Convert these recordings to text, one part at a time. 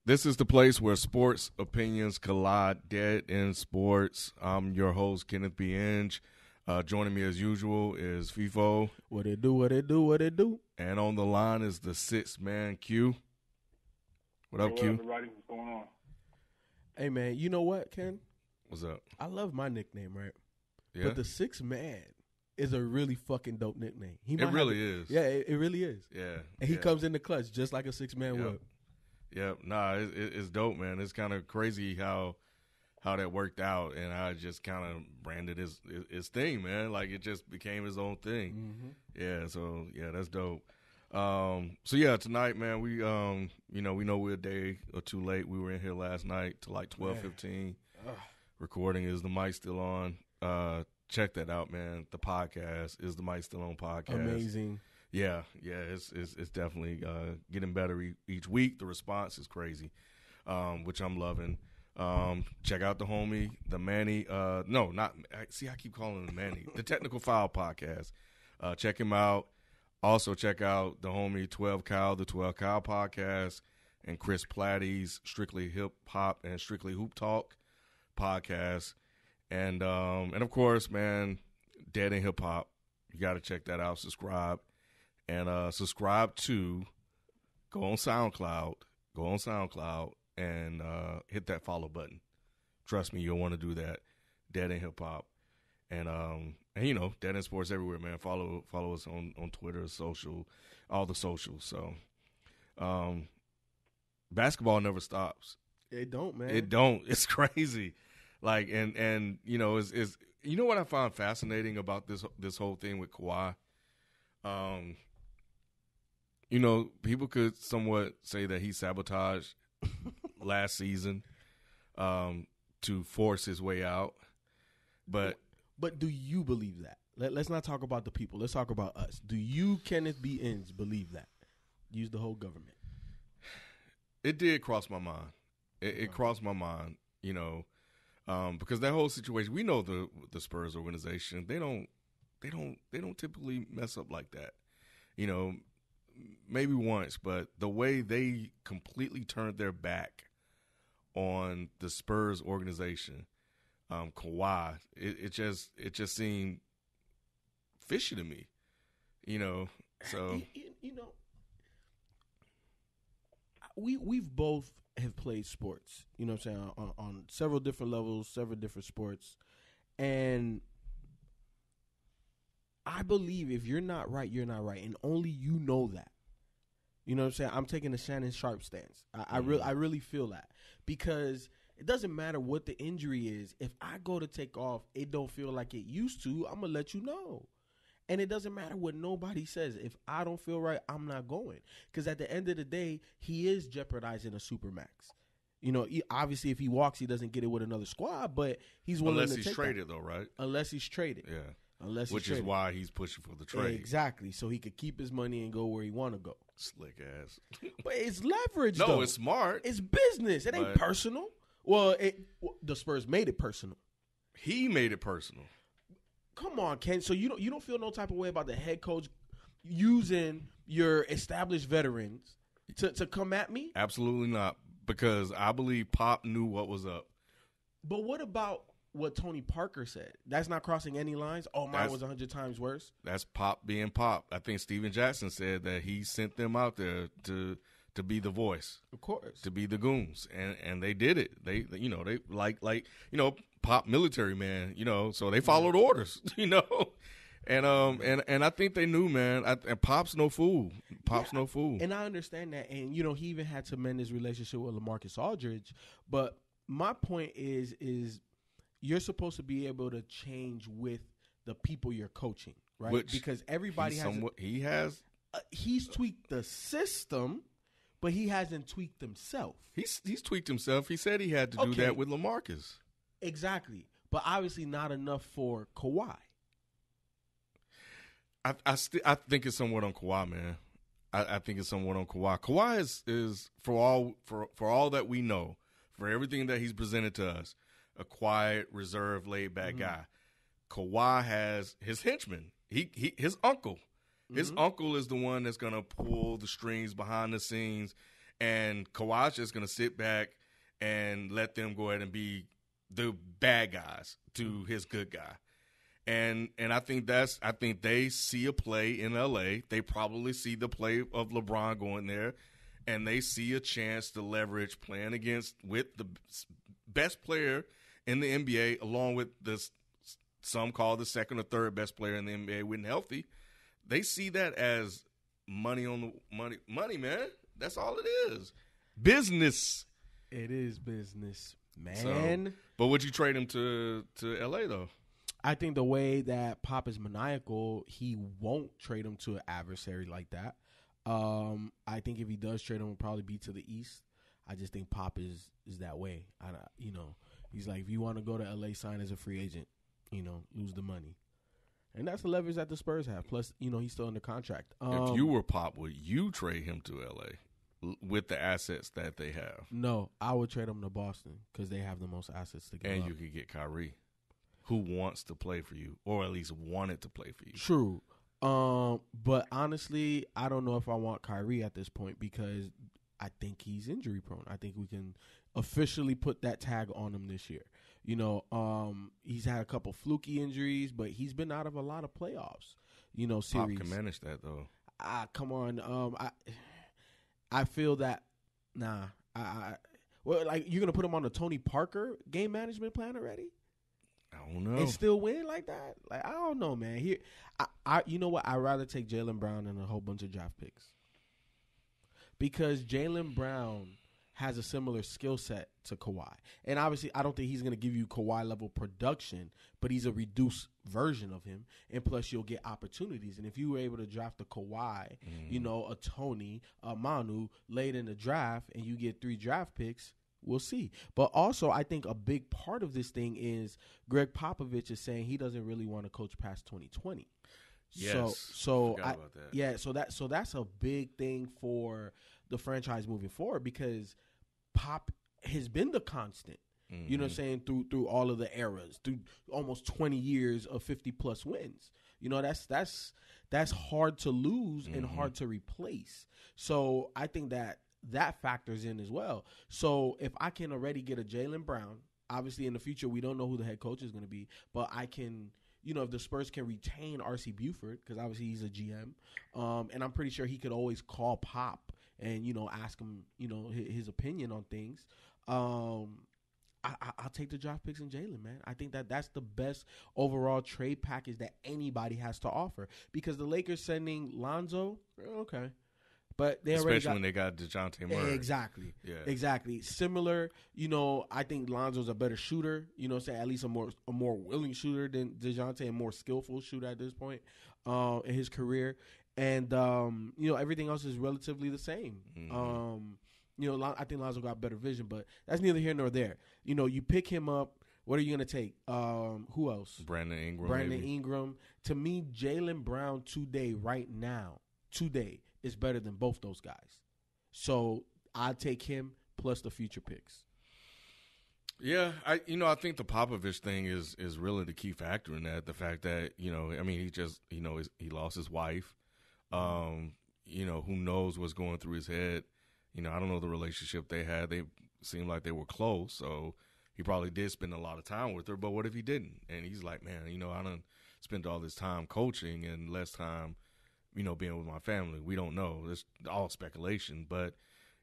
This is the place where sports opinions collide. Dead in Sports. I'm your host, Kenneth B. Inge. Joining me as usual is FIFO. What it do? And on the line is the sixth man, Q. What up, Q? Everybody, what's going on? Hey, man, you know what, Ken? What's up? I love my nickname, right? Yeah? But the sixth man is a really fucking dope nickname. It really is. Yeah, it really is. Yeah. And he comes in the clutch just like a six-man would. Yeah, nah, it's dope, man. It's kind of crazy how that worked out, and I just kind of branded his thing, man. Like, it just became his own thing. Mm-hmm. Yeah, so, yeah, that's dope. So, yeah, tonight, man, we know we're a day or two late. We were in here last night to like 12:15. Recording. Is the mic still on? Check that out, man. The podcast is the mic still on podcast. Amazing. Yeah, it's definitely getting better each week. The response is crazy, which I'm loving. Check out the homie, the Manny. I keep calling him the Manny. The Technical Foul Podcast. Check him out. Also check out the homie 12 Cal, the 12 Cal Podcast, and Chris Platty's Strictly Hip Hop and Strictly Hoop Talk Podcast, and of course, man, Dead in Hip Hop. You got to check that out. Subscribe. And subscribe to, go on SoundCloud and hit that follow button. Trust me, you'll want to do that. Dead in Hip Hop. And you know, Dead in Sports everywhere, man. Follow us on Twitter, social, all the socials. So basketball never stops. It don't, man. It don't. It's crazy. Like, and you know, is you know what I find fascinating about this whole thing with Kawhi? You know, people could somewhat say that he sabotaged last season to force his way out. But do you believe that? Let's not talk about the people. Let's talk about us. Do you, Kenneth B. Inge, believe that? Use the whole government. It did cross my mind. It crossed my mind, you know, because that whole situation, we know the Spurs organization, they don't typically mess up like that. You know, maybe once, but the way they completely turned their back on the Spurs organization, Kawhi, it just seemed fishy to me, you know. So you know, we've both have played sports, you know what I'm saying, on several different levels, several different sports, and I believe if you're not right, you're not right, and only you know that. You know what I'm saying? I'm taking a Shannon Sharp stance. I really feel that, because it doesn't matter what the injury is. If I go to take off, it don't feel like it used to, I'm going to let you know. And it doesn't matter what nobody says. If I don't feel right, I'm not going. Because at the end of the day, he is jeopardizing a Supermax. You know, obviously, if he walks, he doesn't get it with another squad, but he's willing unless to he's take traded, that. though, right? Unless he's traded. Yeah. Which is why he's pushing for the trade. Exactly. So he could keep his money and go where he want to go. Slick ass. But it's leverage, No, though. it's smart. It's business. It ain't personal. Well, the Spurs made it personal. He made it personal. Come on, Ken. So you don't feel no type of way about the head coach using your established veterans to come at me? Absolutely not, because I believe Pop knew what was up. But what about what Tony Parker said? That's not crossing any lines? Oh, mine was 100 times worse? That's Pop being Pop. I think Steven Jackson said that he sent them out there to be the voice. Of course. To be the goons. And they did it. They like Pop military man, you know, so they followed orders, you know. And I think they knew, man. And Pop's no fool. No fool. And I understand that. And, you know, he even had to mend his relationship with LaMarcus Aldridge. But my point is you're supposed to be able to change with the people you're coaching, right? Because everybody he's tweaked the system, but he hasn't tweaked himself. He's tweaked himself. He said he had to do that with LaMarcus. Exactly. But obviously not enough for Kawhi. I think it's somewhat on Kawhi, man. I think it's somewhat on Kawhi. Kawhi is for all that we know, for everything that he's presented to us, a quiet, reserved, laid back guy. Kawhi has his henchman. His uncle. His uncle is the one that's gonna pull the strings behind the scenes And Kawhi's just going to sit back and let them go ahead and be the bad guys to his good guy. And I think they see a play in LA. They probably see the play of LeBron going there, and they see a chance to leverage playing with the best player in the NBA, along with some call the second or third best player in the NBA when healthy. They see that as money, man. That's all it is. Business. It is business, man. So, but would you trade him to LA though? I think the way that Pop is maniacal, he won't trade him to an adversary like that. I think if he does trade him, it'll probably be to the East. I just think Pop is that way. He's like, if you want to go to LA, sign as a free agent, lose the money. And that's the leverage that the Spurs have. Plus, he's still under contract. If you were Pop, would you trade him to LA with the assets that they have? No, I would trade him to Boston because they have the most assets to give And up. you could get Kyrie, who wants to play for you, or at least wanted to play for you. True. But honestly, I don't know if I want Kyrie at this point because I think he's injury prone. I think we can officially put that tag on him this year. He's had a couple fluky injuries, but he's been out of a lot of playoffs. Series. Pop can manage that though. Come on. I feel that. Nah. You're gonna put him on the Tony Parker game management plan already? I don't know. And still win like that? Like, I don't know, man. Here, you know what? I'd rather take Jaylen Brown than a whole bunch of draft picks. Because Jaylen Brown has a similar skill set to Kawhi. And obviously, I don't think he's going to give you Kawhi-level production, but he's a reduced version of him. And plus, you'll get opportunities. And if you were able to draft a Kawhi, a Tony, a Manu late in the draft, and you get 3 draft picks, we'll see. But also, I think a big part of this thing is Greg Popovich is saying he doesn't really want to coach past 2020. Yes. So I forgot about that. Yeah, so that's a big thing for the franchise moving forward because Pop has been the constant. Mm-hmm. You know what I'm saying? Through all of the eras, through almost 20 years of 50+ wins. That's hard to lose and hard to replace. So I think that factors in as well. So if I can already get a Jaylen Brown, obviously in the future we don't know who the head coach is going to be, but I can, if the Spurs can retain R.C. Buford, because obviously he's a GM, and I'm pretty sure he could always call Pop and, ask him, his opinion on things. I'll take the draft picks in Jaylen, man. I think that's the best overall trade package that anybody has to offer because the Lakers sending Lonzo, okay. But they especially when they got DeJounte Murray. Exactly. Yeah. Exactly. Similar, I think Lonzo's a better shooter, at least a more willing shooter than DeJounte, and more skillful shooter at this point in his career. And everything else is relatively the same. Mm-hmm. I think Lonzo got better vision, but that's neither here nor there. You pick him up. What are you going to take? Who else? Brandon Ingram. Ingram. To me, Jaylen Brown right now, is better than both those guys. So I take him plus the future picks. Yeah, I think the Popovich thing is really the key factor in that. The fact that, he lost his wife. Who knows what's going through his head. I don't know the relationship they had. They seemed like they were close, so he probably did spend a lot of time with her. But what if he didn't? And he's like, man, I done spent all this time coaching and less time, being with my family. We don't know. It's all speculation. But,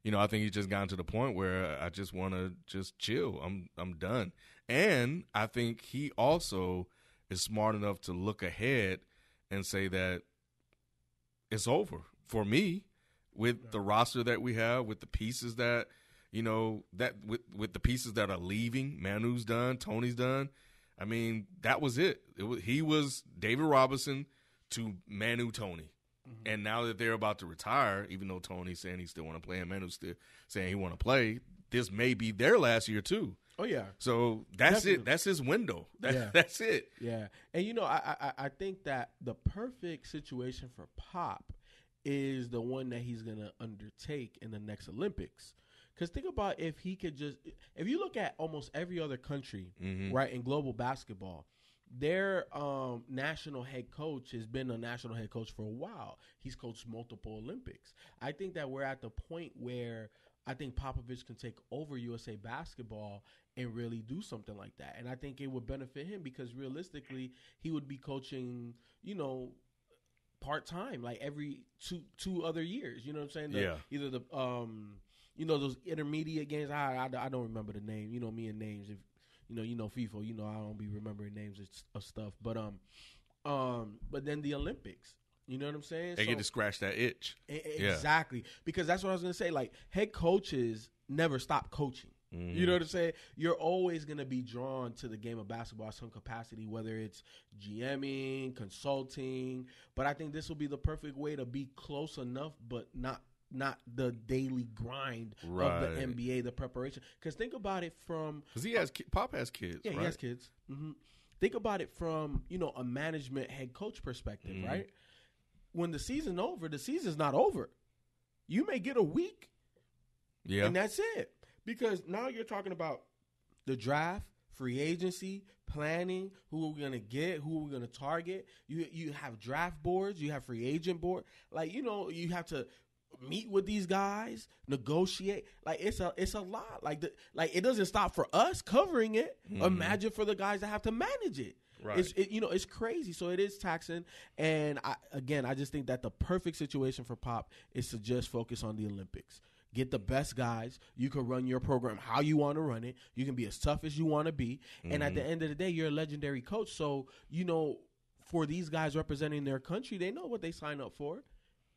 I think he's just gotten to the point where I just want to just chill. I'm done. And I think he also is smart enough to look ahead and say that it's over for me with the roster that we have, with the pieces that, with the pieces that are leaving. Manu's done. Tony's done. I mean, that was it. He was David Robinson to Manu Tony. Mm-hmm. And now that they're about to retire, even though Tony's saying he still want to play and Manu's still saying he want to play, this may be their last year too. Oh, yeah. So that's Definitely. It. That's his window. That's it. Yeah. And, I think that the perfect situation for Pop is the one that he's going to undertake in the next Olympics. Because think about if you look at almost every other country, right, in global basketball, their national head coach has been a national head coach for a while. He's coached multiple Olympics. I think that we're at the point where I think Popovich can take over USA basketball and really do something like that. And I think it would benefit him because realistically, he would be coaching, part-time, like every two other years. You know what I'm saying? Either the, those intermediate games. I don't remember the name. You know me and names. If FIFA, I don't be remembering names of stuff. But then the Olympics. You know what I'm saying? They get to scratch that itch. Exactly. Yeah. Because that's what I was going to say. Like, head coaches never stop coaching. Mm-hmm. You know what I'm saying? You're always going to be drawn to the game of basketball in some capacity, whether it's GMing, consulting. But I think this will be the perfect way to be close enough, but not the daily grind of the NBA, the preparation. Because think about it from... Because Pop has kids, Yeah, right? He has kids. Mm-hmm. Think about it from, a management head coach perspective, right? When the season's over, the season's not over. You may get a week, and that's it. Because now you're talking about the draft, free agency, planning, who we're going to get, who we're going to target. You have draft boards, you have free agent board. Like, you have to meet with these guys, negotiate. Like, it's a lot. Like it doesn't stop for us covering it. Mm-hmm. Imagine for the guys that have to manage it. Right. It's crazy. So it is taxing. And I just think that the perfect situation for Pop is to just focus on the Olympics. Get the best guys. You can run your program how you want to run it. You can be as tough as you want to be. Mm-hmm. And at the end of the day, you're a legendary coach. So, for these guys representing their country, they know what they sign up for.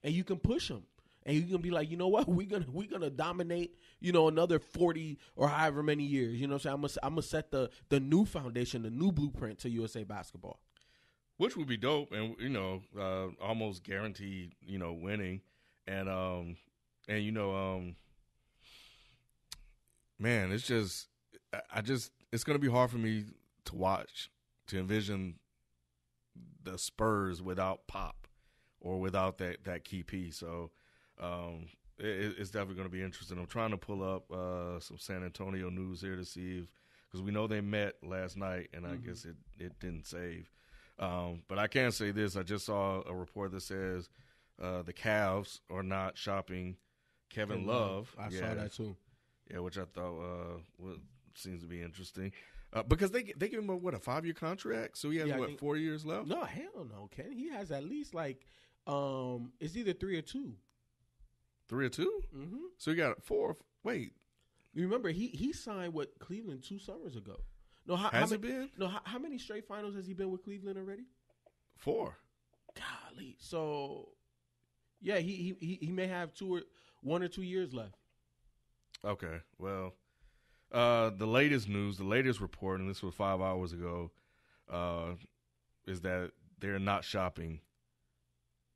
And you can push them. And you can be like, you know what? We're gonna dominate, another 40 or however many years. You know what I'm saying? I'm gonna set the new foundation, the new blueprint to USA basketball. Which would be dope and almost guaranteed, winning. And man, it's just it's gonna be hard for me to watch, to envision the Spurs without Pop or without that key piece. So it's definitely going to be interesting. I'm trying to pull up some San Antonio news here to see because we know they met last night, and I guess it didn't save. But I can say this. I just saw a report that says the Cavs are not shopping Kevin Love. I saw that too. Yeah, which I thought seems to be interesting. Because they give him a 5-year contract? So he has 4 years left? No, hell no, Ken. He has at least it's either 3 or 2. 3 or 2? Mm-hmm. So he got 4. Wait. You remember, he signed with Cleveland 2 summers ago. No, has it been? No, how many straight finals has he been with Cleveland already? 4. Golly. So, yeah, he may have 1 or 2 years left. Okay. Well, the latest news, the latest report, and this was 5 hours ago, is that they're not shopping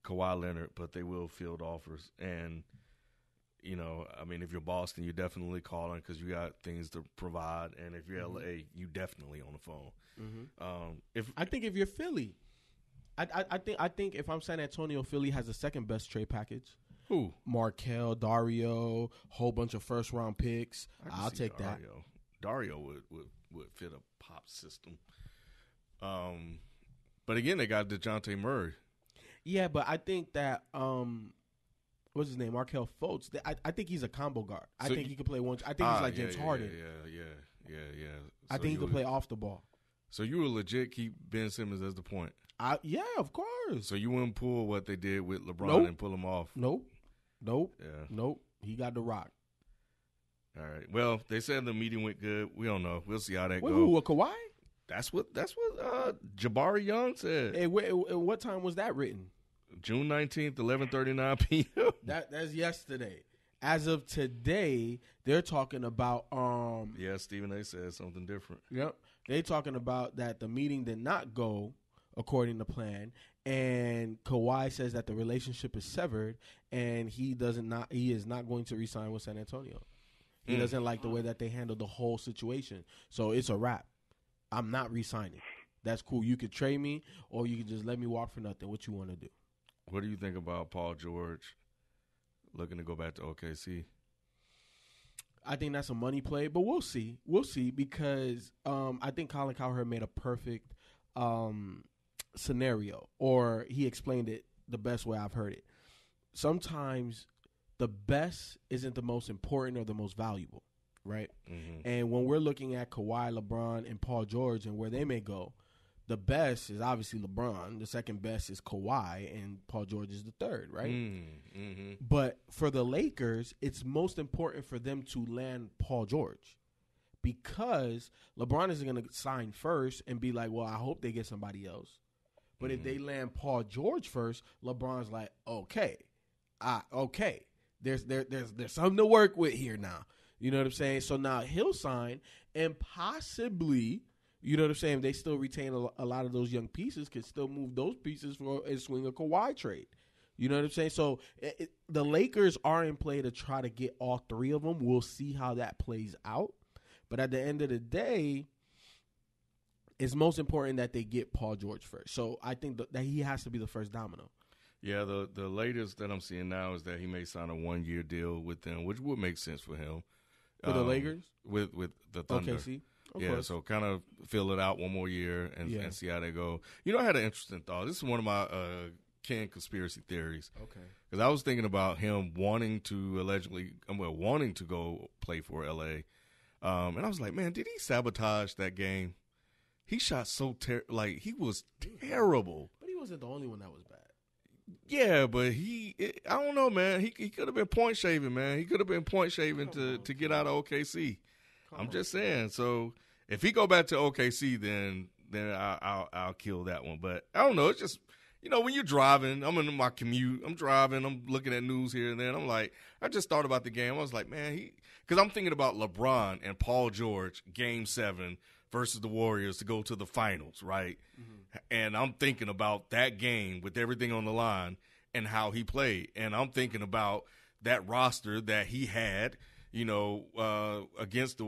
Kawhi Leonard, but they will field offers. And, if you're Boston, you're definitely calling because you got things to provide. And if you're LA, you definitely on the phone. Mm-hmm. I think if you're Philly, I think if I'm San Antonio, Philly has the second best trade package. Who? Markelle, Dario, whole bunch of first round picks. I'll take Dario. that. Dario would fit a Pop system. But again, they got DeJounte Murray. Yeah, but I think that what's his name? Markelle Fultz. I think he's a combo guard. I think he can play one. I think he's like James Harden. Yeah. I think he can play off the ball. So you would legit keep Ben Simmons as the point? Yeah, of course. So you wouldn't pull what they did with LeBron and pull him off? Nope. Yeah. Nope. He got the rock. All right. Well, they said the meeting went good. We don't know. We'll see how that goes. Who, Kawhi? That's what Jabari Young said. Hey, what time was that written? June 19th, 11:39 p.m. That's yesterday. As of today, they're talking about yeah, Stephen A said something different. Yep. They're talking about that the meeting did not go according to plan, and Kawhi says that the relationship is severed, and he is not going to re-sign with San Antonio. He doesn't like the way that they handled the whole situation. So it's a wrap. I'm not re-signing. That's cool. You could trade me, or you could just let me walk for nothing. What you want to do? What do you think about Paul George looking to go back to OKC? I think that's a money play, but we'll see. We'll see because I think Colin Cowherd made a perfect scenario, or he explained it the best way I've heard it. Sometimes the best isn't the most important or the most valuable, right? Mm-hmm. And when we're looking at Kawhi, LeBron, and Paul George and where they may go, the best is obviously LeBron. The second best is Kawhi, and Paul George is the third, right? Mm-hmm. But for the Lakers, it's most important for them to land Paul George because LeBron isn't going to sign first and be like, well, I hope they get somebody else. But if they land Paul George first, LeBron's like, okay. There's something to work with here now. You know what I'm saying? So now he'll sign and possibly, you know what I'm saying, they still retain a lot of those young pieces, could still move those pieces for a swing a Kawhi trade. You know what I'm saying? So the Lakers are in play to try to get all three of them. We'll see how that plays out. But at the end of the day, it's most important that they get Paul George first. So I think that he has to be the first domino. Yeah, the latest that I'm seeing now is that he may sign a 1-year deal with them, which would make sense for him. For the Lakers? With the Thunder. OKC? Yeah, so kind of fill it out one more year and see how they go. You know, I had an interesting thought. This is one of my Ken conspiracy theories. Okay. Because I was thinking about him wanting to go play for L.A. And I was like, man, did he sabotage that game? He shot so he was terrible. But he wasn't the only one that was bad. Yeah, but I don't know, man. He could have been point shaving, man. He could have been point shaving to get out of OKC. I'm just saying. So if he go back to OKC, then I'll kill that one. But I don't know. It's just, you know, when you're driving, I'm in my commute. I'm driving. I'm looking at news here and there. I'm like, I just thought about the game. I was like, man, because I'm thinking about LeBron and Paul George, Game 7 versus the Warriors to go to the finals, right? Mm-hmm. And I'm thinking about that game with everything on the line and how he played. And I'm thinking about that roster that he had, you know, against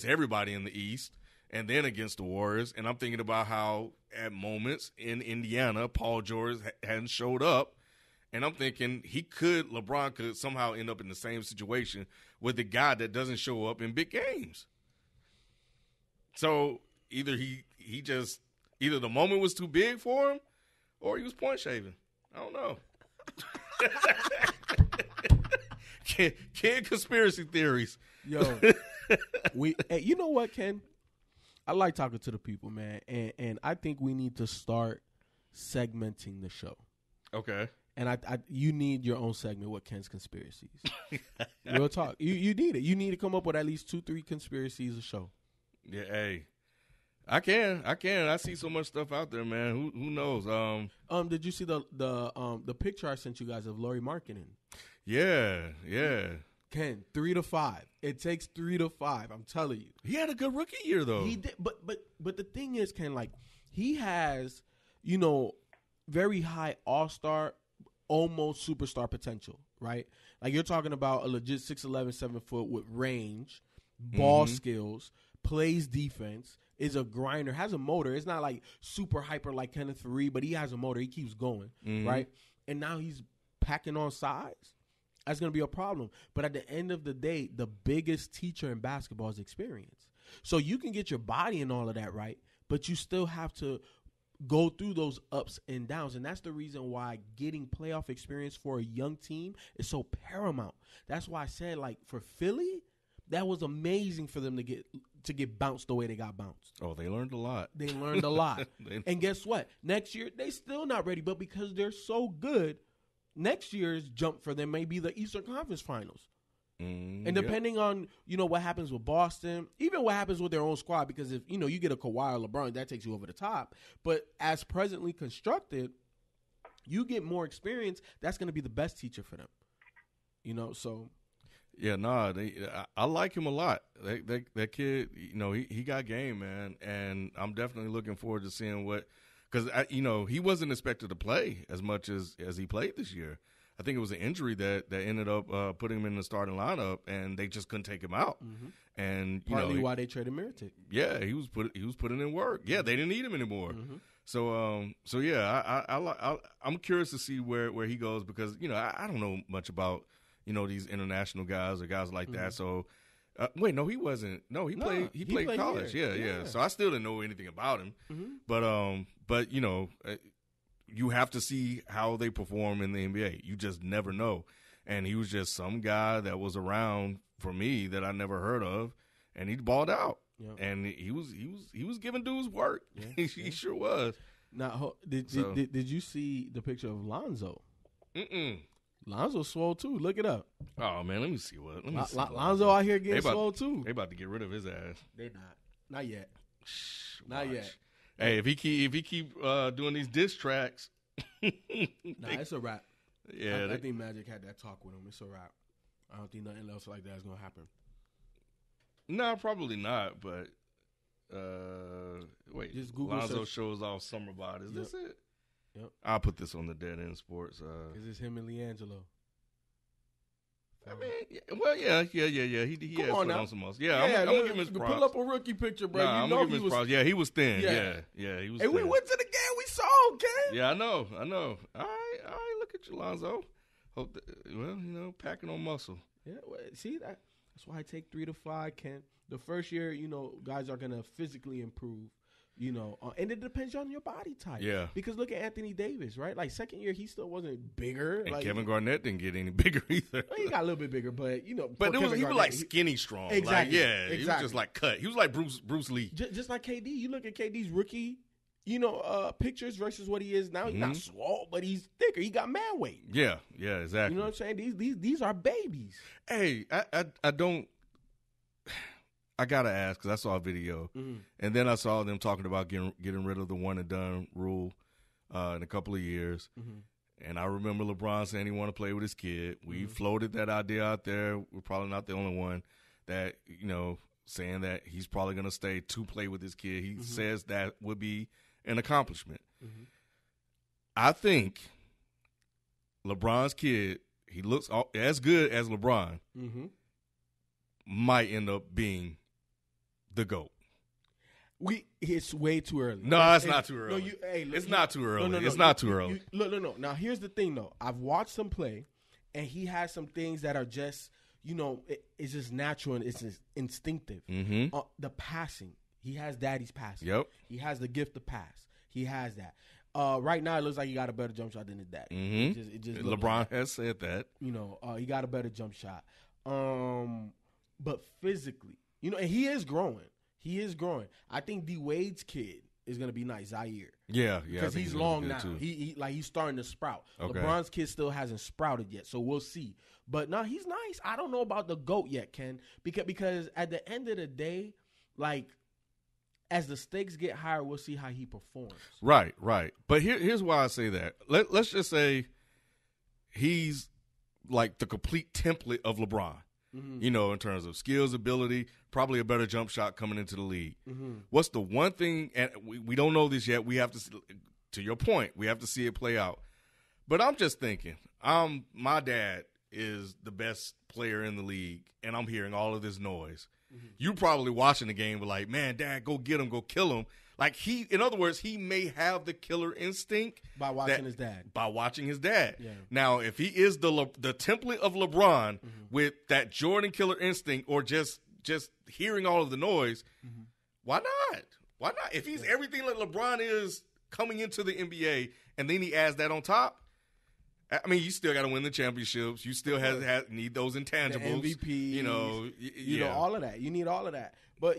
everybody in the East and then against the Warriors. And I'm thinking about how at moments in Indiana, Paul George hadn't showed up. And I'm thinking LeBron could somehow end up in the same situation with the guy that doesn't show up in big games. So either either the moment was too big for him or he was point shaving. I don't know. Ken conspiracy theories. Yo, you know what, Ken? I like talking to the people, man, and I think we need to start segmenting the show. Okay. And you need your own segment with Ken's conspiracies. Real talk. You need it. You need to come up with at least 2-3 conspiracies a show. Yeah, hey. I can. I see so much stuff out there, man. Who knows? Did you see the picture I sent you guys of Lauri Markkanen? Yeah. Ken, 3 to 5. It takes 3 to 5. I'm telling you. He had a good rookie year though. He did, but the thing is, Ken, like he has, you know, very high all-star, almost superstar potential, right? Like you're talking about a legit 6'11", 7 foot with range, ball skills, plays defense, is a grinder, has a motor. It's not like super hyper like Kenneth Faried, but he has a motor. He keeps going, right? And now he's packing on size. That's going to be a problem. But at the end of the day, the biggest teacher in basketball is experience. So you can get your body and all of that right, but you still have to go through those ups and downs. And that's the reason why getting playoff experience for a young team is so paramount. That's why I said, like, for Philly, that was amazing for them to get bounced the way they got bounced. Oh, they learned a lot. And guess what? Next year, they still not ready. But because they're so good, next year's jump for them may be the Eastern Conference Finals. And depending on, you know, what happens with Boston, even what happens with their own squad, because if, you know, you get a Kawhi or LeBron, that takes you over the top. But as presently constructed, you get more experience. That's going to be the best teacher for them. You know, so. Yeah, I like him a lot. That kid, you know, he got game, man. And I'm definitely looking forward to seeing because, you know, he wasn't expected to play as much as he played this year. I think it was an injury that ended up putting him in the starting lineup, and they just couldn't take him out. And partly why they traded Mirotic. Yeah, he was putting in work. Yeah, they didn't need him anymore. So yeah, I'm curious to see where he goes because, you know, I don't know much about, you know, these international guys or guys like that. So wait, no, he wasn't. No, he played college. Yeah. So I still didn't know anything about him. But you know. You have to see how they perform in the NBA. You just never know. And he was just some guy that was around for me that I never heard of, and he balled out. Yep. And he was giving dudes work. Yeah. he sure was. Now, did you see the picture of Lonzo? Lonzo swole too. Look it up. Oh man, let me see what. Lonzo out here getting swole too. They about to get rid of his ass. They not yet. Not yet. Hey, if he keep doing these diss tracks, it's a wrap. Yeah, I think Magic had that talk with him. It's a wrap. I don't think nothing else like that is gonna happen. No, probably not. But wait, just Google Lonzo search. Shows off summer bod. Is this it? Yep. I'll put this on the Dead End Sports. Is this him and LiAngelo? I mean, well, yeah. He Come has on put now. on some muscle. Yeah, I'm gonna give him his props. Pull up a rookie picture, bro. Nah, I'm gonna give him his props. Yeah, he was thin. Yeah, he was. Hey, thin. we went to the game. We saw him, Ken. Yeah, I know. All right. Look at you, Lonzo. Hope that, packing on muscle. Yeah, see that. That's why I take 3 to 5, Ken. The first year, guys are gonna physically improve. And it depends on your body type. Yeah. Because look at Anthony Davis, right? Like second year, he still wasn't bigger. And like, Kevin Garnett didn't get any bigger either. He got a little bit bigger, but But he was like skinny strong. Exactly. Like, yeah. Exactly. He was just like cut. He was like Bruce Lee. Just like KD. You look at KD's rookie, pictures versus what he is now. He's not swole, but he's thicker. He got man weight. Yeah, exactly. You know what I'm saying? These are babies. Hey, I don't. I gotta ask because I saw a video, and then I saw them talking about getting rid of the one and done rule in a couple of years. And I remember LeBron saying he want to play with his kid. We floated that idea out there. We're probably not the only one that saying that he's probably gonna stay to play with his kid. He says that would be an accomplishment. I think LeBron's kid, he looks as good as LeBron, might end up being the GOAT. It's way too early. No, it's not too early. No, it's not too early. No, it's not too early. No. Now, here's the thing, though. I've watched him play, and he has some things that are just, it's just natural and it's just instinctive. The passing. He has daddy's passing. Yep. He has the gift of pass. He has that. Right now, it looks like he got a better jump shot than his daddy. It just LeBron has said that. He got a better jump shot. But physically, and he is growing. He is growing. I think D Wade's kid is gonna be nice, Zaire. Yeah. Because he's long now. Too. He's starting to sprout. Okay. LeBron's kid still hasn't sprouted yet, so we'll see. But no, he's nice. I don't know about the GOAT yet, Ken, because at the end of the day, like, as the stakes get higher, we'll see how he performs. Right. But here's why I say that. Let's just say he's like the complete template of LeBron. In terms of skills, ability, probably a better jump shot coming into the league. What's the one thing, and we don't know this yet, we have to your point, we have to see it play out. But I'm just thinking, my dad is the best player in the league, and I'm hearing all of this noise. You probably watching the game, but like, man, Dad, go get him, go kill him. Like in other words, he may have the killer instinct by watching his dad. By watching his dad. Yeah. Now, if he is the template of LeBron with that Jordan killer instinct, or just hearing all of the noise, why not? Why not? If he's everything like LeBron is coming into the NBA, and then he adds that on top. I mean, you still got to win the championships. You still need those intangibles. The MVP, all of that. You need all of that. But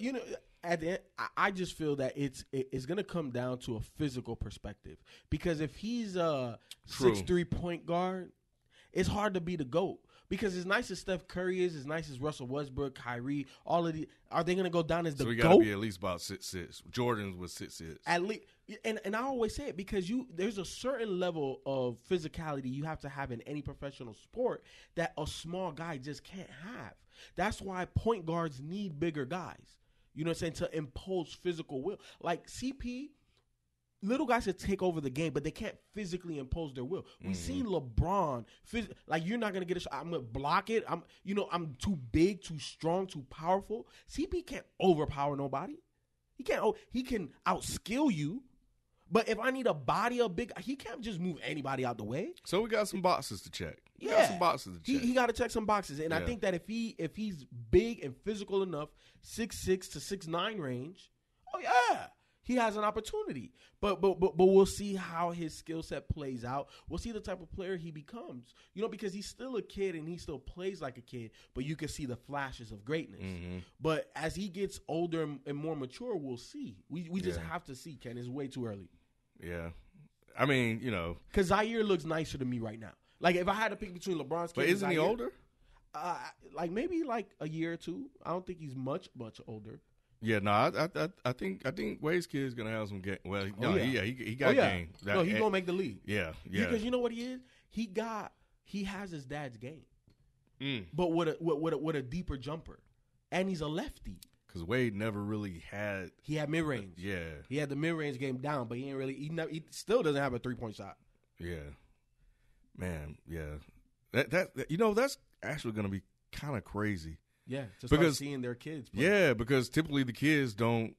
at the end, I just feel that it's going to come down to a physical perspective. Because if he's a 6'3" point guard, it's hard to be the GOAT. Because as nice as Steph Curry is, as nice as Russell Westbrook, Kyrie, all of these, are they going to go down as the GOAT? So we got to be at least about 6'6". Jordan's was 6'6". At least, and I always say it because there's a certain level of physicality you have to have in any professional sport that a small guy just can't have. That's why point guards need bigger guys. You know what I'm saying? To impose physical will. Like CP, little guys can take over the game, but they can't physically impose their will. We've seen LeBron, like, you're not gonna get a shot. I'm gonna block it. I'm too big, too strong, too powerful. CP can't overpower nobody. He can outskill you. But if I need a body of big, he can't just move anybody out the way. So we got some boxes to check. He got to check some boxes, and I think that if he's big and physical enough, 6'6" to 6'9" range, he has an opportunity. But we'll see how his skill set plays out. We'll see the type of player he becomes. Because he's still a kid and he still plays like a kid, but you can see the flashes of greatness. Mm-hmm. But as he gets older and more mature, we'll see. We just have to see, Ken. It's way too early. Yeah. I mean, because Zaire looks nicer to me right now. Like, if I had to pick between LeBron's kid, but isn't he older? Like maybe like a year or two. I don't think he's much older. Yeah, no, I think Wade's kid is gonna have some game. Well, he got game. No, he's gonna make the league. Yeah. Because you know what he is? He has his dad's game, but with a deeper jumper, and he's a lefty. Because Wade never really had. He had mid range. Yeah, he had the mid range game down, but he ain't really. He still doesn't have a 3-point shot. Yeah, man. Yeah, that's actually gonna be kind of crazy. Yeah, just because seeing their kids play. Yeah, because typically the kids don't,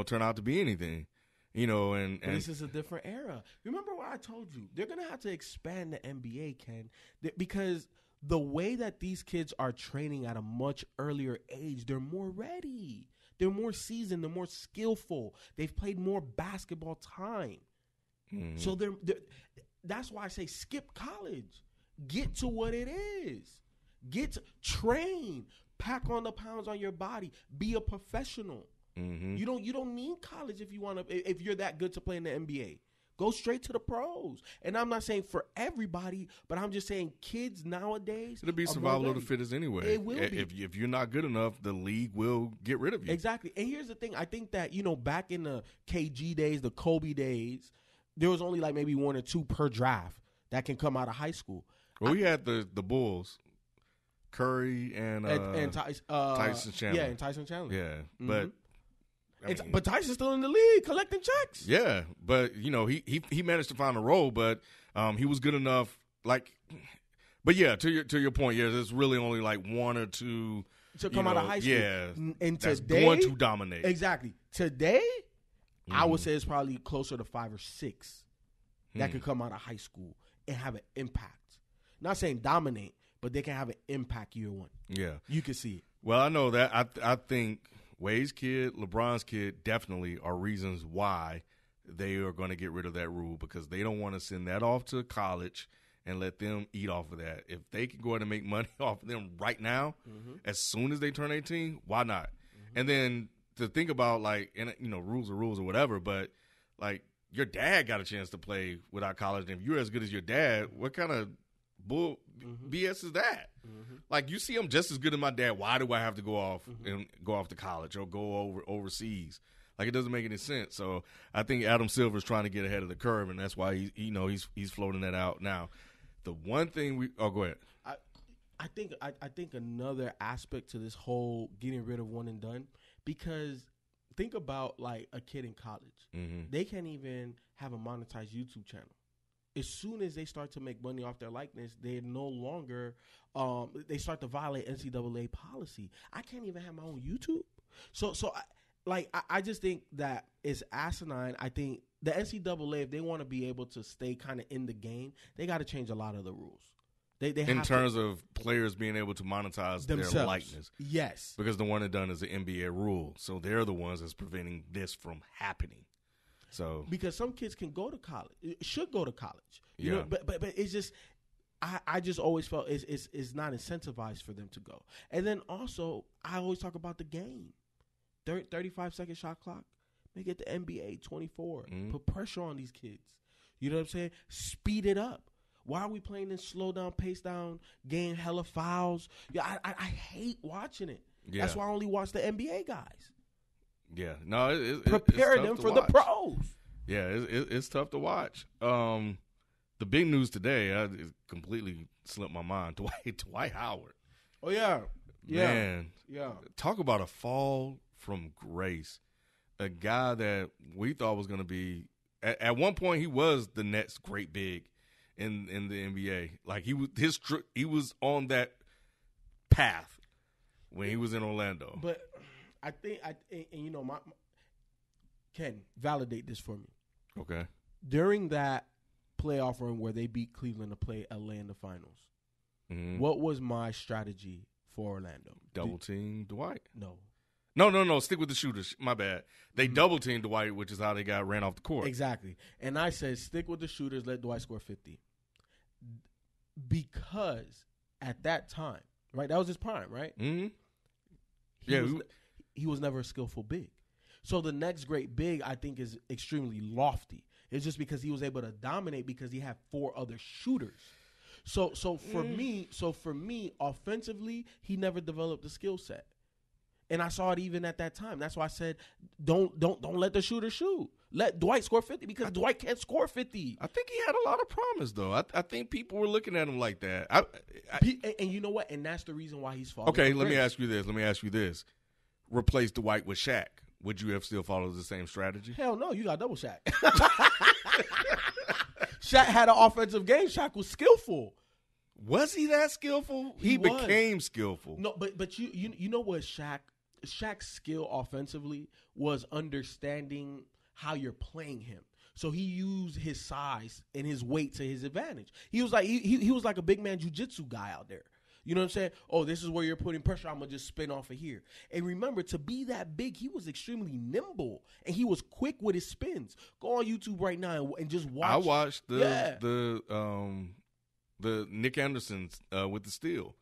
turn out to be anything, and this is a different era. Remember what I told you? They're going to have to expand the NBA, Ken, because the way that these kids are training at a much earlier age, they're more ready. They're more seasoned. They're more skillful. They've played more basketball time. Mm-hmm. So that's why I say skip college. Get to what it is. Train. Pack on the pounds on your body. Be a professional. Mm-hmm. You don't need college if you're that good to play in the NBA. Go straight to the pros. And I'm not saying for everybody, but I'm just saying kids nowadays. It'll be survival of the fittest anyway. It will be. If you're not good enough, the league will get rid of you. Exactly. And here's the thing. I think that, back in the KG days, the Kobe days, there was only like maybe 1 or 2 per draft that can come out of high school. Well, we had the Bulls. Curry and Tyson Chandler. Yeah, and Tyson Chandler. Yeah, but but Tyson's still in the league collecting checks. Yeah, but he managed to find a role, but he was good enough. But yeah, to your point, yeah, there's really only like 1 or 2 to come out of high school. Yeah, and that's today, going to dominate. Exactly. Today, I would say it's probably closer to 5 or 6 that could come out of high school and have an impact. Not saying dominate. But they can have an impact year one. Yeah. You can see it. Well, I know that. I think Wade's kid, LeBron's kid definitely are reasons why they are going to get rid of that rule because they don't want to send that off to college and let them eat off of that. If they can go ahead and make money off of them right now, as soon as they turn 18, why not? And then to think about, rules are rules or whatever, but, your dad got a chance to play without college. And if you're as good as your dad, what kind of BS is that? You see, I'm just as good as my dad. Why do I have to go off and go off to college or go overseas? It doesn't make any sense. So I think Adam Silver's trying to get ahead of the curve, and that's why he's floating that out now. The one thing go ahead. I think another aspect to this whole getting rid of one and done, because think about a kid in college. They can't even have a monetized YouTube channel. As soon as they start to make money off their likeness, they're no longer they start to violate NCAA policy. I can't even have my own YouTube. So I just think that it's asinine. I think the NCAA, if they want to be able to stay kind of in the game, they got to change a lot of the rules. They in terms of players being able to monetize themselves. Their likeness. Yes. Because the one and done is the NBA rule. So they're the ones that's preventing this from happening. So because some kids can go to college, should go to college, you know, but it's just I just always felt it's not incentivized for them to go. And then also I always talk about the game, 35-second shot clock, make it the NBA 24, put pressure on these kids. You know what I'm saying? Speed it up. Why are we playing this slow down, pace down game? Hella fouls. Yeah, I hate watching it. Yeah. That's why I only watch the NBA guys. Yeah, no, prepare them for the pros. Yeah, it's tough to watch. The big news today, it completely slipped my mind. Dwight Howard. Oh yeah, man, yeah. Talk about a fall from grace. A guy that we thought was going to be at one point he was the next great big in the NBA. He was on that path when he was in Orlando, but. I think, Ken, validate this for me. Okay. During that playoff run where they beat Cleveland to play LA in the finals, what was my strategy for Orlando? Double team Dwight. No. Stick with the shooters. My bad. They double teamed Dwight, which is how they got ran off the court. Exactly. And I said, stick with the shooters. Let Dwight score 50. Because at that time, right, that was his prime, right? Mm-hmm. He was never a skillful big. So the next great big, I think, is extremely lofty. It's just because he was able to dominate because he had 4 other shooters. So for me, offensively, he never developed the skill set. And I saw it even at that time. That's why I said, don't let the shooter shoot. Let Dwight score 50 because Dwight can't score 50. I think he had a lot of promise, though. I think people were looking at him like that. And you know what? And that's the reason why he's falling. Okay, let me ask you this. Replace Dwight with Shaq. Would you have still followed the same strategy? Hell no, you got double Shaq. Shaq had an offensive game. Shaq was skillful. Was he that skillful? He became skillful. No, but you know what Shaq's skill offensively was understanding how you're playing him. So he used his size and his weight to his advantage. He was like he was like a big man jiu-jitsu guy out there. You know what I'm saying? Oh, this is where you're putting pressure. I'm going to just spin off of here. And remember, to be that big, he was extremely nimble. And he was quick with his spins. Go on YouTube right now and just watch. I watched the Nick Anderson's with the steal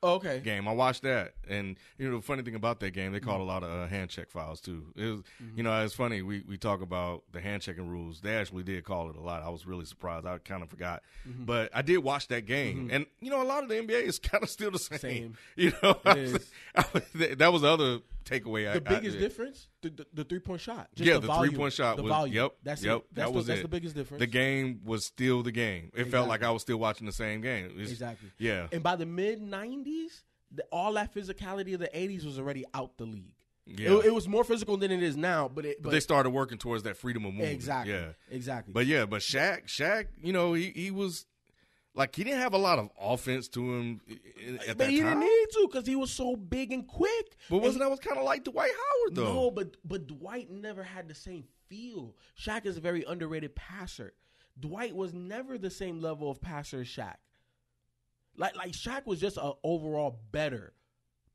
game. I watched that. And, the funny thing about that game, they called a lot of hand check fouls, too. It was, it's funny. We talk about the hand checking rules. They actually did call it a lot. I was really surprised. I kind of forgot. But I did watch that game. And, a lot of the NBA is kind of still the same. That was the other takeaway. The biggest difference, the three-point shot. Just the three-point shot was, volume. Yep. That's the biggest difference. The game was still the game. It felt like I was still watching the same game. Exactly. Yeah. And by the mid-'90s, all that physicality of the '80s was already out the league. Yeah. It was more physical than it is now, but they started working towards that freedom of movement. Exactly. Yeah. Exactly. But Shaq, he was like, he didn't have a lot of offense to him at that time. But he didn't need to because he was so big and quick. But that was kind of like Dwight Howard, though? No, but Dwight never had the same feel. Shaq is a very underrated passer. Dwight was never the same level of passer as Shaq. Like Shaq was just an overall better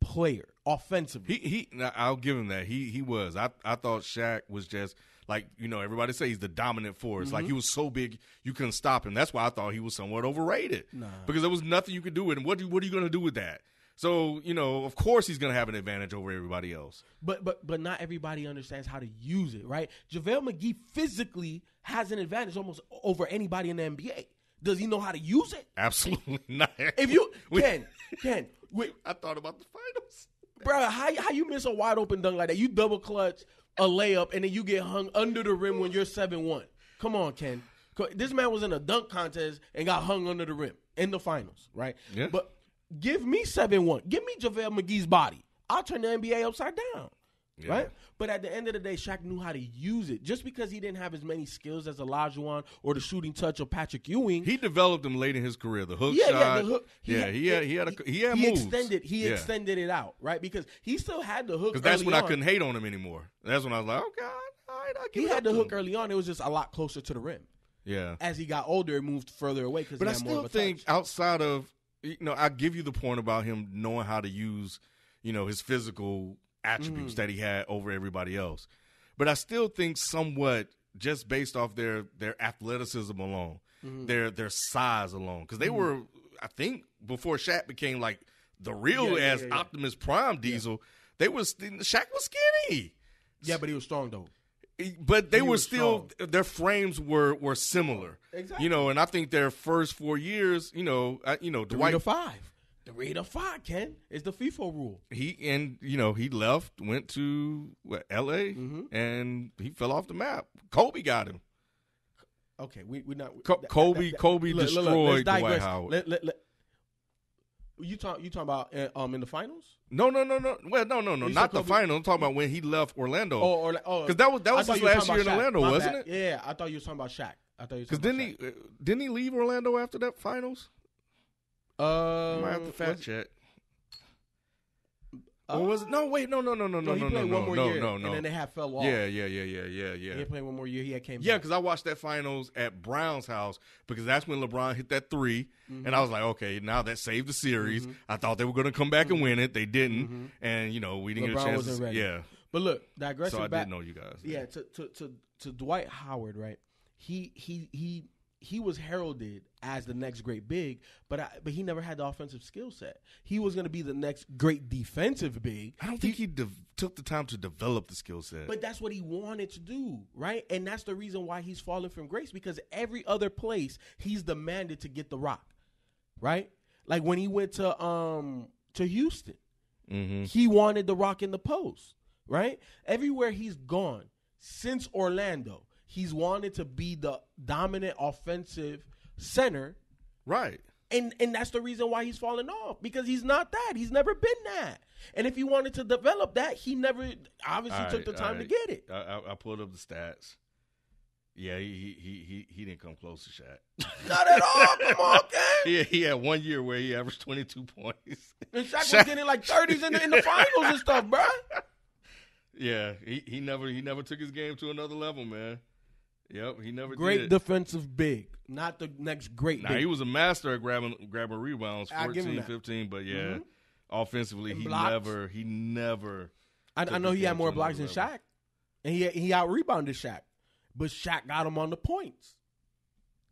player offensively. I'll give him that. He was. I thought Shaq was just like, everybody say he's the dominant force. Like, he was so big you couldn't stop him. That's why I thought he was somewhat overrated. Nah. Because there was nothing you could do with him. What are you going to do with that? So, of course he's going to have an advantage over everybody else. But not everybody understands how to use it, right? JaVale McGee physically has an advantage almost over anybody in the NBA. Does he know how to use it? Absolutely not. If you Ken, I thought about the finals, bro. How you miss a wide open dunk like that? You double clutch a layup and then you get hung under the rim when you're 7-1. Come on, Ken. This man was in a dunk contest and got hung under the rim in the finals, right? Yeah. But give me 7-1. Give me JaVale McGee's body. I'll turn the NBA upside down. Yeah. Right? But at the end of the day, Shaq knew how to use it. Just because he didn't have as many skills as Olajuwon or the shooting touch of Patrick Ewing. He developed them late in his career. The hook shot. Yeah, the hook. He had moves. He extended it out, right? Because he still had the hook. Because that's when I couldn't hate on him anymore. That's when I was like, oh, God, all right, I'll give He had the hook early on. It was just a lot closer to the rim. Yeah. As he got older, it moved further away because he had more of a touch. But I still think outside of, I give you the point about him knowing how to use, his physical attributes that he had over everybody else. But I still think somewhat just based off their athleticism alone, their size alone. Because they were, I think, before Shaq became like the real Optimus Prime Diesel, Shaq was skinny. Yeah, but he was strong though. But they were still strong. Their frames were similar. Exactly. And I think their first 4 years, Dwight 3 to 5. 3 to 5, Ken. It's the FIFA rule. He left, went to L.A., and he fell off the map. Kobe got him. Okay, we not. Kobe destroyed Dwight Howard. You talking about in the finals? No. Well, no, not the finals. I'm talking about when he left Orlando. Because that was his last year in Orlando, wasn't it? Yeah, I thought you were talking about Shaq. Because didn't he leave Orlando after that finals? I might have to fact check. Or was it? No, wait, no. He played one more year, and then they fell off. Yeah. He played one more year. He came back. Yeah, because I watched that finals at Brown's house because that's when LeBron hit that 3, and I was like, okay, now that saved the series. I thought they were going to come back and win it. They didn't, and we didn't LeBron get a chance. Wasn't ready. Yeah, But look, digressing So I back. did know you guys. Yeah, to Dwight Howard, right? He was heralded as the next great big, but he never had the offensive skill set. He was going to be the next great defensive big. I don't think he took the time to develop the skill set. But that's what he wanted to do, right? And that's the reason why he's fallen from grace, because every other place he's demanded to get the rock, right? Like when he went to Houston, he wanted the rock in the post, right? Everywhere he's gone since Orlando, he's wanted to be the dominant offensive center. Right. And that's the reason why he's fallen off, because he's not that. He's never been that. And if he wanted to develop that, he never obviously took the time to get it. I pulled up the stats. Yeah, he didn't come close to Shaq. Not at all. Come on, Ken. He had 1 year where he averaged 22 points. And Shaq was getting like 30s in the finals and stuff, bro. Yeah, he never took his game to another level, man. Yep, he never great did. Defensive big, not the next great big. He was a master at grabbing rebounds, 14, 15, but yeah, offensively he never. I know he had more blocks than Shaq, and he out rebounded Shaq, but Shaq got him on the points.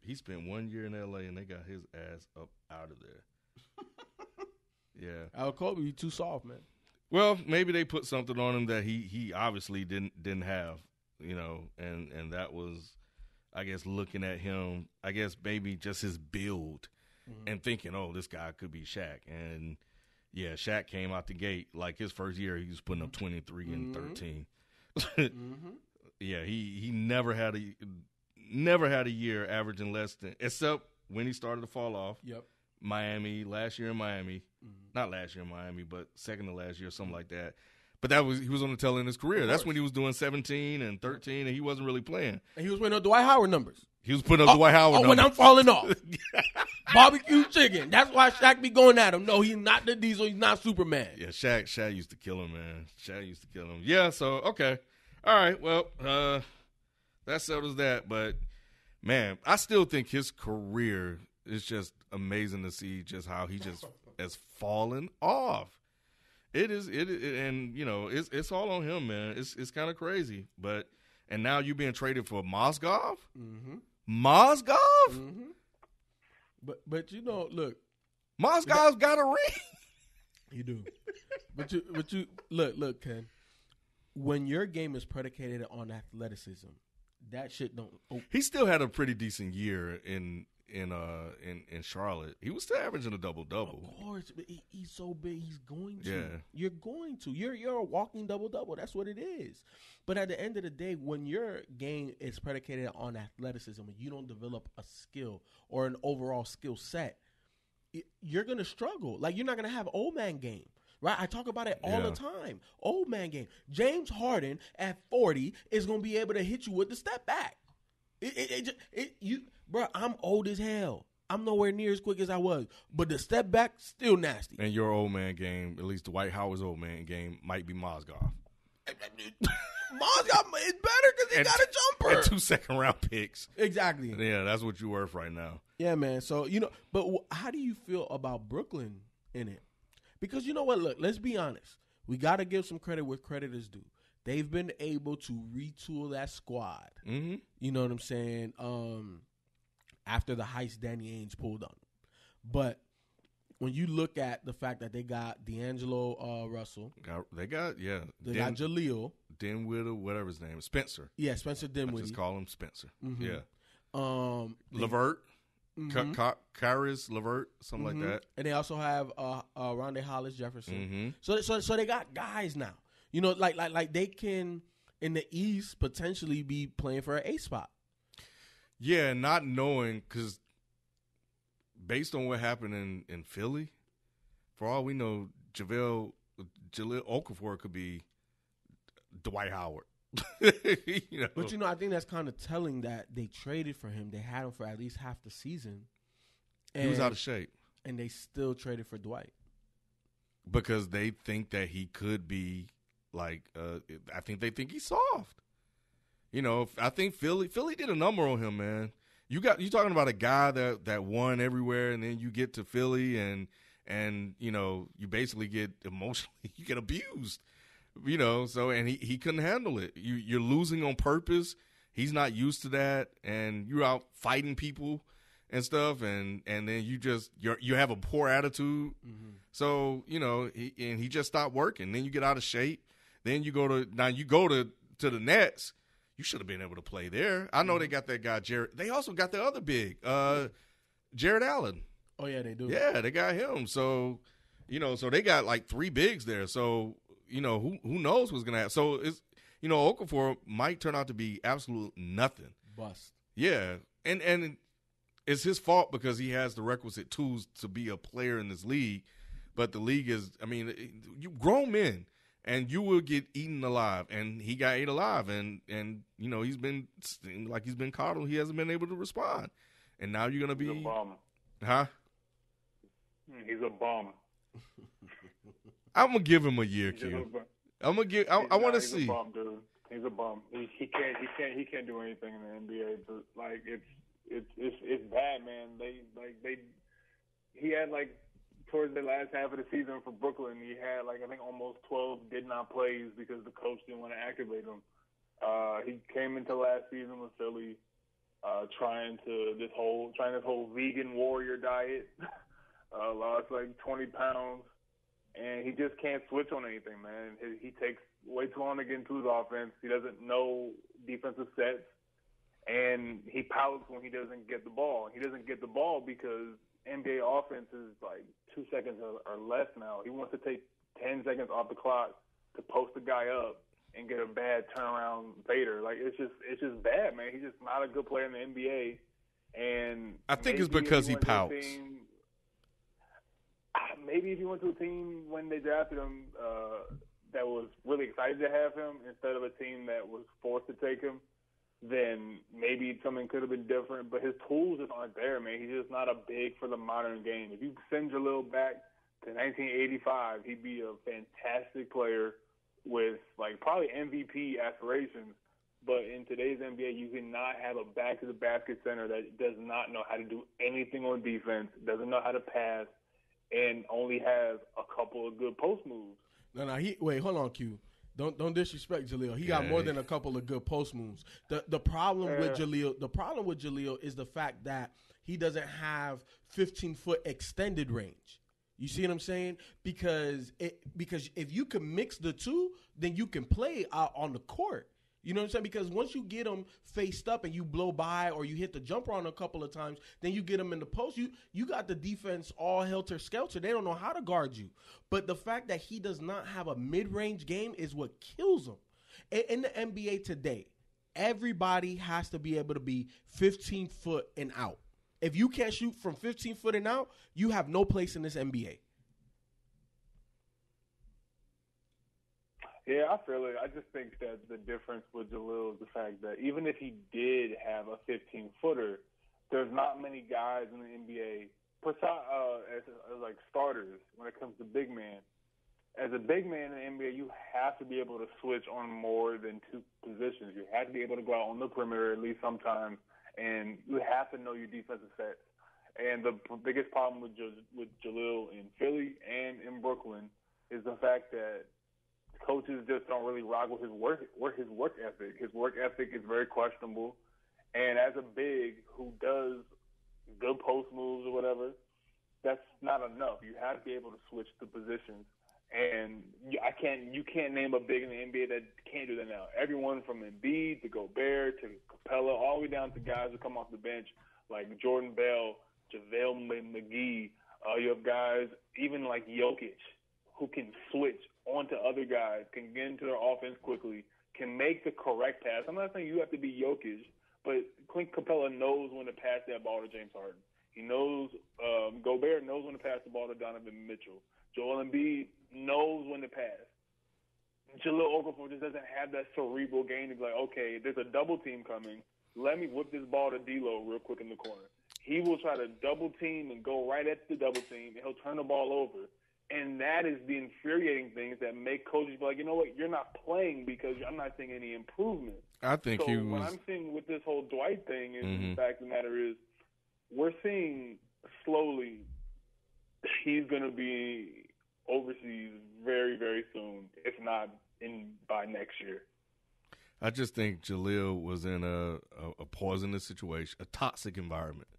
He spent 1 year in L.A. and they got his ass up out of there. Yeah, Al Kobe, you too soft, man. Well, maybe they put something on him that he obviously didn't have, you know, and that was, I guess, looking at him, I guess maybe just his build and thinking, oh, this guy could be Shaq. And, yeah, Shaq came out the gate. Like his first year, he was putting up 23 and 13. Yeah, he never had a year averaging less than, except when he started to fall off. Yep. Miami, last year in Miami. Not last year in Miami, but second to last year, something like that. But he was on the tail end of his career. That's when he was doing 17 and 13, and he wasn't really playing. And he was putting up Dwight Howard numbers. He was putting up Dwight Howard numbers. When I'm falling off. Barbecue chicken. That's why Shaq be going at him. No, he's not the Diesel. He's not Superman. Yeah, Shaq used to kill him, man. Shaq used to kill him. Yeah, so, okay. All right, well, that settles that. But, man, I still think his career is just amazing to see just how he just has fallen off. It is, and you know, it's all on him, man. It's kind of crazy, and now you being traded for Mozgov, Mozgov. But you know, look, Mozgov's got a ring. You do, but you look, Ken. When your game is predicated on athleticism, that shit don't. Oh. He still had a pretty decent year in Charlotte. He was still averaging a double-double. Of course, but he's so big. He's going to. Yeah. You're going to. You're a walking double-double. That's what it is. But at the end of the day, when your game is predicated on athleticism and you don't develop a skill or an overall skill set, you're going to struggle. Like, you're not going to have old man game. Right? I talk about it all the time. Old man game. James Harden at 40 is going to be able to hit you with the step back. Bro, I'm old as hell. I'm nowhere near as quick as I was. But the step back, still nasty. And your old man game, at least Dwight Howard's old man game, might be Mozgov. Mozgov is better because he got a jumper. And 2 second-round picks. Exactly. Yeah, that's what you're worth right now. Yeah, man. So, you know, but how do you feel about Brooklyn in it? Because you know what? Look, let's be honest. We got to give some credit where credit is due. They've been able to retool that squad. Mm-hmm. You know what I'm saying? After the heist Danny Ainge pulled on them. But when you look at the fact that they got D'Angelo Russell. They got got Jahlil. Dinwiddie, whatever his name is. Spencer. Yeah, Spencer Dinwiddie. I just call him Spencer. Mm-hmm. Yeah. Levert. Kyrus Levert, something like that. And they also have Rondae Hollis Jefferson. Mm-hmm. So they got guys now. You know, like they can in the East potentially be playing for an A spot. Yeah, not knowing, because based on what happened in Philly, for all we know, Jahlil Okafor could be Dwight Howard. You know? But, you know, I think that's kind of telling that they traded for him. They had him for at least half the season. He was out of shape. And they still traded for Dwight. Because they think that he could be, like, I think they think he's soft. You know, I think Philly did a number on him, man. You talking about a guy that won everywhere, and then you get to Philly and you know, you basically get emotionally, you get abused. So and he couldn't handle it. You're losing on purpose. He's not used to that, and you're out fighting people and stuff, and then you have a poor attitude. Mm-hmm. So he just stopped working. Then you get out of shape. Then you go to the Nets. You should have been able to play there. I know they got that guy Jared. They also got the other big, Jared Allen. Oh yeah, they do. Yeah, they got him. So so they got like 3 bigs there. So who knows what's gonna happen. So it's Okafor might turn out to be absolute nothing. Bust. Yeah, and it's his fault because he has the requisite tools to be a player in this league. But the league is, you grown men, and you will get eaten alive. And he got ate alive, and he's been coddled. He hasn't been able to respond. And now you're gonna be He's a bum. Huh? He's a bum. I'm gonna give him a year, Q. I'm gonna give. I want to see. He's a bum, dude. He's a bum. He can't do anything in the NBA. But like it's bad, man. He had like towards the last half of the season for Brooklyn, he had like I think almost 12 did not plays because the coach didn't want to activate him. He came into last season with Philly, trying this whole vegan warrior diet. Lost like 20 pounds. And he just can't switch on anything, man. He takes way too long to get into his offense. He doesn't know defensive sets. And he pouts when he doesn't get the ball. He doesn't get the ball because NBA offense is like 2 seconds or less now. He wants to take 10 seconds off the clock to post the guy up and get a bad turnaround fader. Like, it's just bad, man. He's just not a good player in the NBA. And I think it's because he pouts. Maybe if he went to a team when they drafted him that was really excited to have him instead of a team that was forced to take him, then maybe something could have been different. But his tools just aren't there, man. He's just not a big for the modern game. If you send Jahlil back to 1985, he'd be a fantastic player with like probably MVP aspirations. But in today's NBA, you cannot have a back-to-the-basket center that does not know how to do anything on defense, doesn't know how to pass, and only has a couple of good post moves. No, wait, hold on, Q. Don't disrespect Jahlil. He got more than a couple of good post moves. The problem with Jahlil is the fact that he doesn't have 15-foot extended range. You see what I'm saying? Because if you can mix the two, then you can play out on the court. You know what I'm saying? Because once you get them faced up and you blow by or you hit the jumper on a couple of times, then you get them in the post. You got the defense all helter-skelter. They don't know how to guard you. But the fact that he does not have a mid-range game is what kills him. In the NBA today, everybody has to be able to be 15 foot and out. If you can't shoot from 15 foot and out, you have no place in this NBA. Yeah, I feel it. I just think that the difference with Jahlil is the fact that even if he did have a 15-footer, there's not many guys in the NBA as like starters when it comes to big man. As a big man in the NBA, you have to be able to switch on more than two positions. You have to be able to go out on the perimeter at least sometimes, and you have to know your defensive sets. And the biggest problem with Jahlil in Philly and in Brooklyn is the fact that coaches just don't really rock with his work ethic. His work ethic is very questionable. And as a big who does good post moves or whatever, that's not enough. You have to be able to switch the positions. And you can't name a big in the NBA that can't do that now. Everyone from Embiid to Gobert to Capella, all the way down to guys who come off the bench like Jordan Bell, JaVale McGee. You have guys even like Jokic who can switch onto other guys, can get into their offense quickly, can make the correct pass. I'm not saying you have to be Jokic, but Clint Capella knows when to pass that ball to James Harden. He knows Gobert knows when to pass the ball to Donovan Mitchell. Joel Embiid knows when to pass. Jahlil Okafor just doesn't have that cerebral game to be like, okay, there's a double team coming. Let me whip this ball to D'Lo real quick in the corner. He will try to double team and go right at the double team, and he'll turn the ball over. And that is the infuriating things that make coaches be like, you know what, you're not playing because I'm not seeing any improvement. I think so what I'm seeing with this whole Dwight thing is the fact of the matter is we're seeing slowly he's going to be overseas very, very soon, if not by next year. I just think Jahlil was in a poisonous situation, a toxic environment,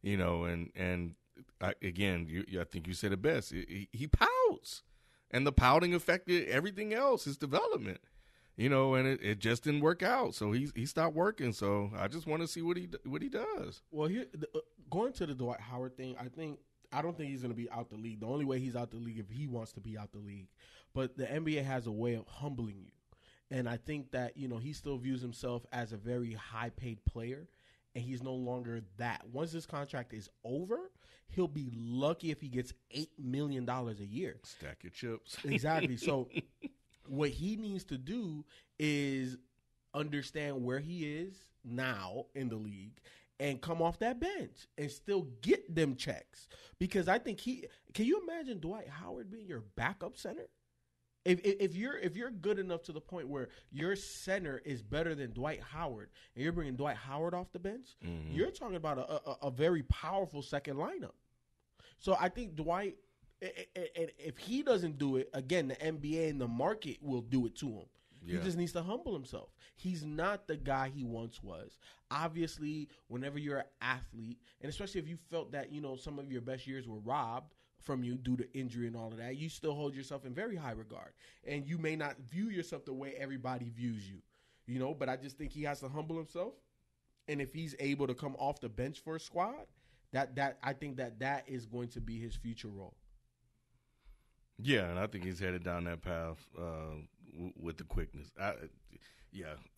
and I think you said it best. He pouts, and the pouting affected everything else, his development, and it just didn't work out. So he stopped working. So I just want to see what he does. Well, going to the Dwight Howard thing, I don't think he's going to be out the league. The only way he's out the league if he wants to be out the league. But the NBA has a way of humbling you. And I think that, he still views himself as a very high-paid player, and he's no longer that. Once this contract is over, he'll be lucky if he gets $8 million a year. Stack your chips. Exactly. So what he needs to do is understand where he is now in the league and come off that bench and still get them checks. Because I think can you imagine Dwight Howard being your backup center? If you're good enough to the point where your center is better than Dwight Howard and you're bringing Dwight Howard off the bench, you're talking about a very powerful second lineup. So I think Dwight, if he doesn't do it, again, the NBA and the market will do it to him. Yeah. He just needs to humble himself. He's not the guy he once was. Obviously, whenever you're an athlete, and especially if you felt that, some of your best years were robbed from you due to injury and all of that, you still hold yourself in very high regard. And you may not view yourself the way everybody views you, but I just think he has to humble himself. And if he's able to come off the bench for a squad, that I think that is going to be his future role. Yeah, and I think he's headed down that path with the quickness.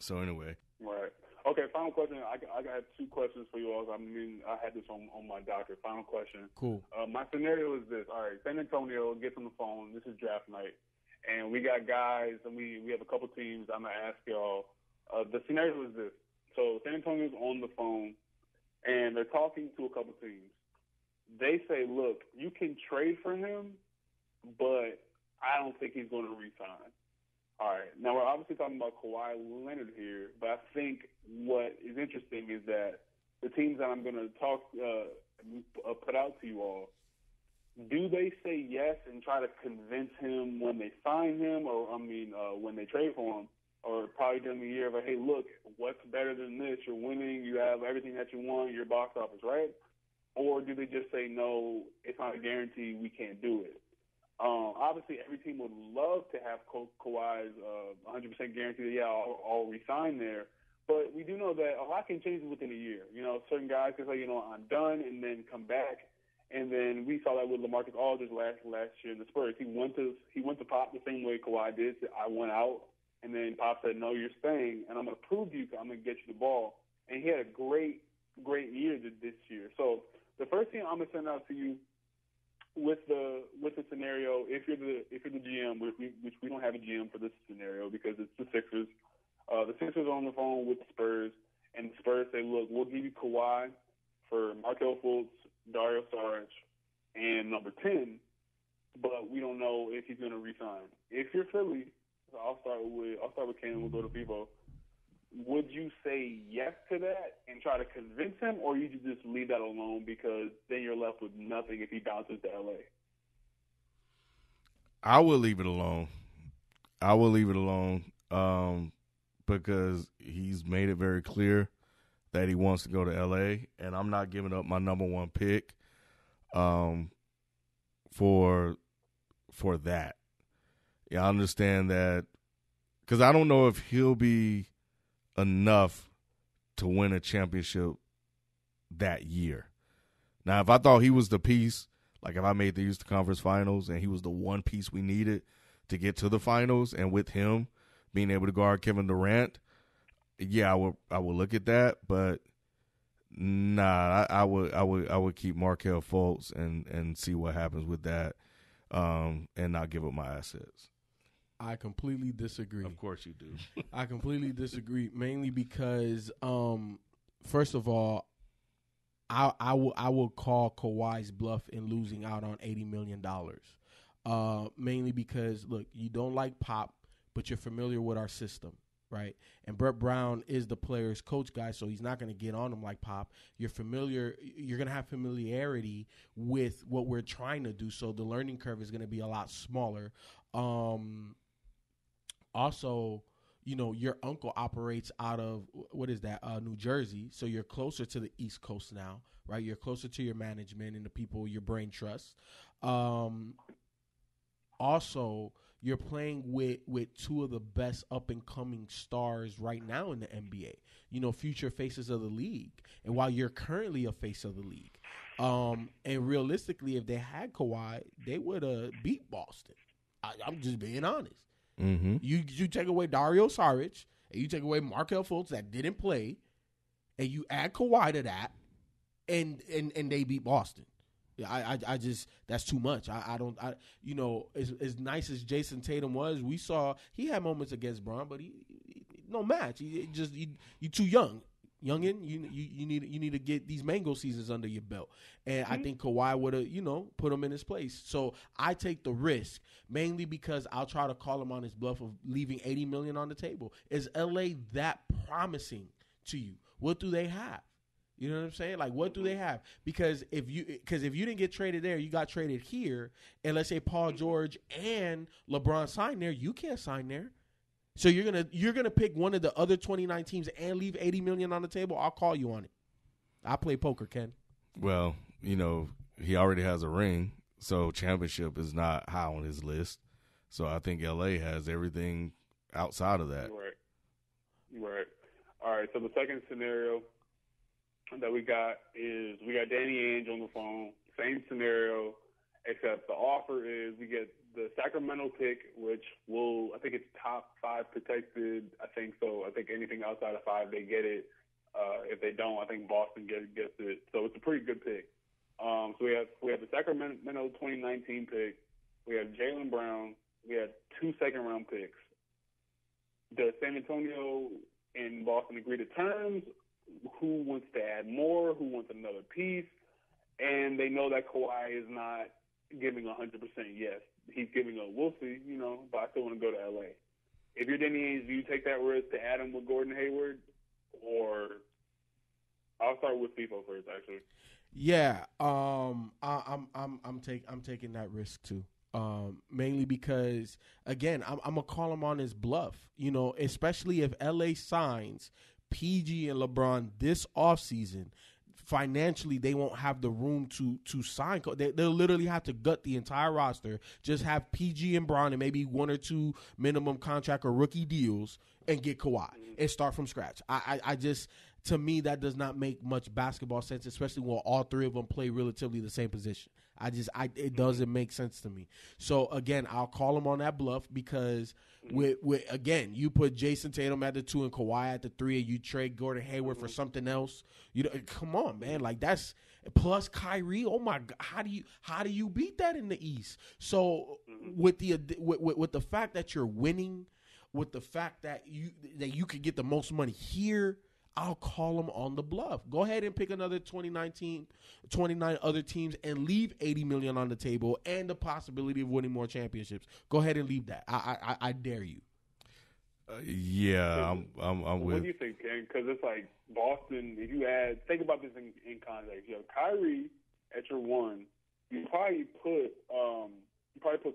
So anyway. Right. Okay, final question. I got two questions for you all. I had this on my docket. Final question. Cool. My scenario is this. All right, San Antonio gets on the phone. This is draft night. And we got guys, and we have a couple teams. I'm going to ask y'all. The scenario is this. So San Antonio's on the phone, and they're talking to a couple teams. They say, look, you can trade for him, but I don't think he's going to re-sign. All right. Now, we're obviously talking about Kawhi Leonard here, but I think what is interesting is that the teams that I'm going to put out to you all, do they say yes and try to convince him when they sign him when they trade for him, or probably during the year of, hey, look, what's better than this? You're winning. You have everything that you want. Your box office, right? Or do they just say, no, it's not a guarantee. We can't do it? Obviously, every team would love to have Kawhi's 100% guarantee that, I'll resign there. But we do know that a lot can change within a year. Certain guys can say, I'm done, and then come back. And then we saw that with LaMarcus Aldridge last year in the Spurs. He went to Pop the same way Kawhi did. I went out, and then Pop said, no, you're staying, and I'm going to prove to you, I'm going to get you the ball. And he had a great year this year. So the first thing I'm going to send out to you, with the scenario, if you're the GM, which we don't have a GM for this scenario because it's the Sixers. The Sixers are on the phone with the Spurs, and the Spurs say, look, we'll give you Kawhi for Markelle Fultz, Dario Saric, and number 10, but we don't know if he's going to re-sign. If you're Philly, I'll start with Ken and we'll go to Vivo. Would you say yes to that and try to convince him, or you just leave that alone because then you're left with nothing if he bounces to L.A.? I will leave it alone. Because he's made it very clear that he wants to go to L.A., and I'm not giving up my number one pick for that. Yeah, I understand that because I don't know if he'll be enough to win a championship that year. Now, if I thought he was the piece, like if I made the Eastern Conference Finals and he was the one piece we needed to get to the finals, and with him being able to guard Kevin Durant, yeah, I would look at that. But nah, I would keep Markelle Fultz and see what happens with that, and not give up my assets. I completely disagree. Of course you do. I completely disagree, mainly because, first of all, I will call Kawhi's bluff in losing out on $80 million. Mainly because, look, you don't like Pop, but you're familiar with our system, right? And Brett Brown is the player's coach guy, so he's not going to get on him like Pop. You're going to have familiarity with what we're trying to do, so the learning curve is going to be a lot smaller. Also, your uncle operates out of, what is that, New Jersey. So you're closer to the East Coast now, right? You're closer to your management and the people your brain trusts. Also, you're playing with two of the best up-and-coming stars right now in the NBA. Future faces of the league. And while you're currently a face of the league. And realistically, if they had Kawhi, they would have beat Boston. I'm just being honest. Mm-hmm. You take away Dario Saric, and you take away Markelle Fultz that didn't play, and you add Kawhi to that, and they beat Boston. Yeah, I just, that's too much. As nice as Jason Tatum was, we saw he had moments against Bron, but he no match. You too young. Youngin, you need to get these mango seasons under your belt. And I think Kawhi would have, put him in his place. So I take the risk, mainly because I'll try to call him on his bluff of leaving $80 million on the table. Is LA that promising to you? What do they have? You know what I'm saying? Like, what do they have? Because if you didn't get traded there, you got traded here, and let's say Paul George and LeBron sign there, you can't sign there. So you're gonna pick one of the other 29 teams and leave $80 million on the table. I'll call you on it. I play poker, Ken. Well, he already has a ring, so championship is not high on his list. So I think LA has everything outside of that. Right. All right. So the second scenario that we got Danny Ainge on the phone. Same scenario, except the offer is we get the Sacramento pick, which I think it's top 5 protected. I think so. I think anything outside of 5, they get it. If they don't, I think Boston gets it. So it's a pretty good pick. So we have the Sacramento 2019 pick. We have Jaylen Brown. We have 2 second-round picks. Does San Antonio and Boston agree to terms? Who wants to add more? Who wants another piece? And they know that Kawhi is not giving 100% yes. He's giving a we'll see, but I still want to go to L.A. If you're Danny Ainge, do you take that risk to add him with Gordon Hayward? Or I'll start with FIFO first, actually. Yeah, I'm taking that risk too. Mainly because, again, I'm gonna call him on his bluff. Especially if LA signs PG and LeBron this offseason. Financially, they won't have the room to sign. They'll literally have to gut the entire roster, just have PG and Bron and maybe 1 or 2 minimum contract or rookie deals and get Kawhi and start from scratch. I just, to me, that does not make much basketball sense, especially when all 3 of them play relatively the same position. It doesn't make sense to me. So again, I'll call him on that bluff because again, you put Jason Tatum at the 2 and Kawhi at the 3, and you trade Gordon Hayward for something else. Come on, man. Like, that's plus Kyrie. Oh my God, how do you beat that in the East? So with the fact that you're winning, with the fact that you could get the most money here, I'll call them on the bluff. Go ahead and pick another 29 other teams and leave $80 million on the table and the possibility of winning more championships. Go ahead and leave that. I dare you. I'm with. What do you think, Ken? Because it's like Boston. If you think about this in context. You have Kyrie at your 1. You probably put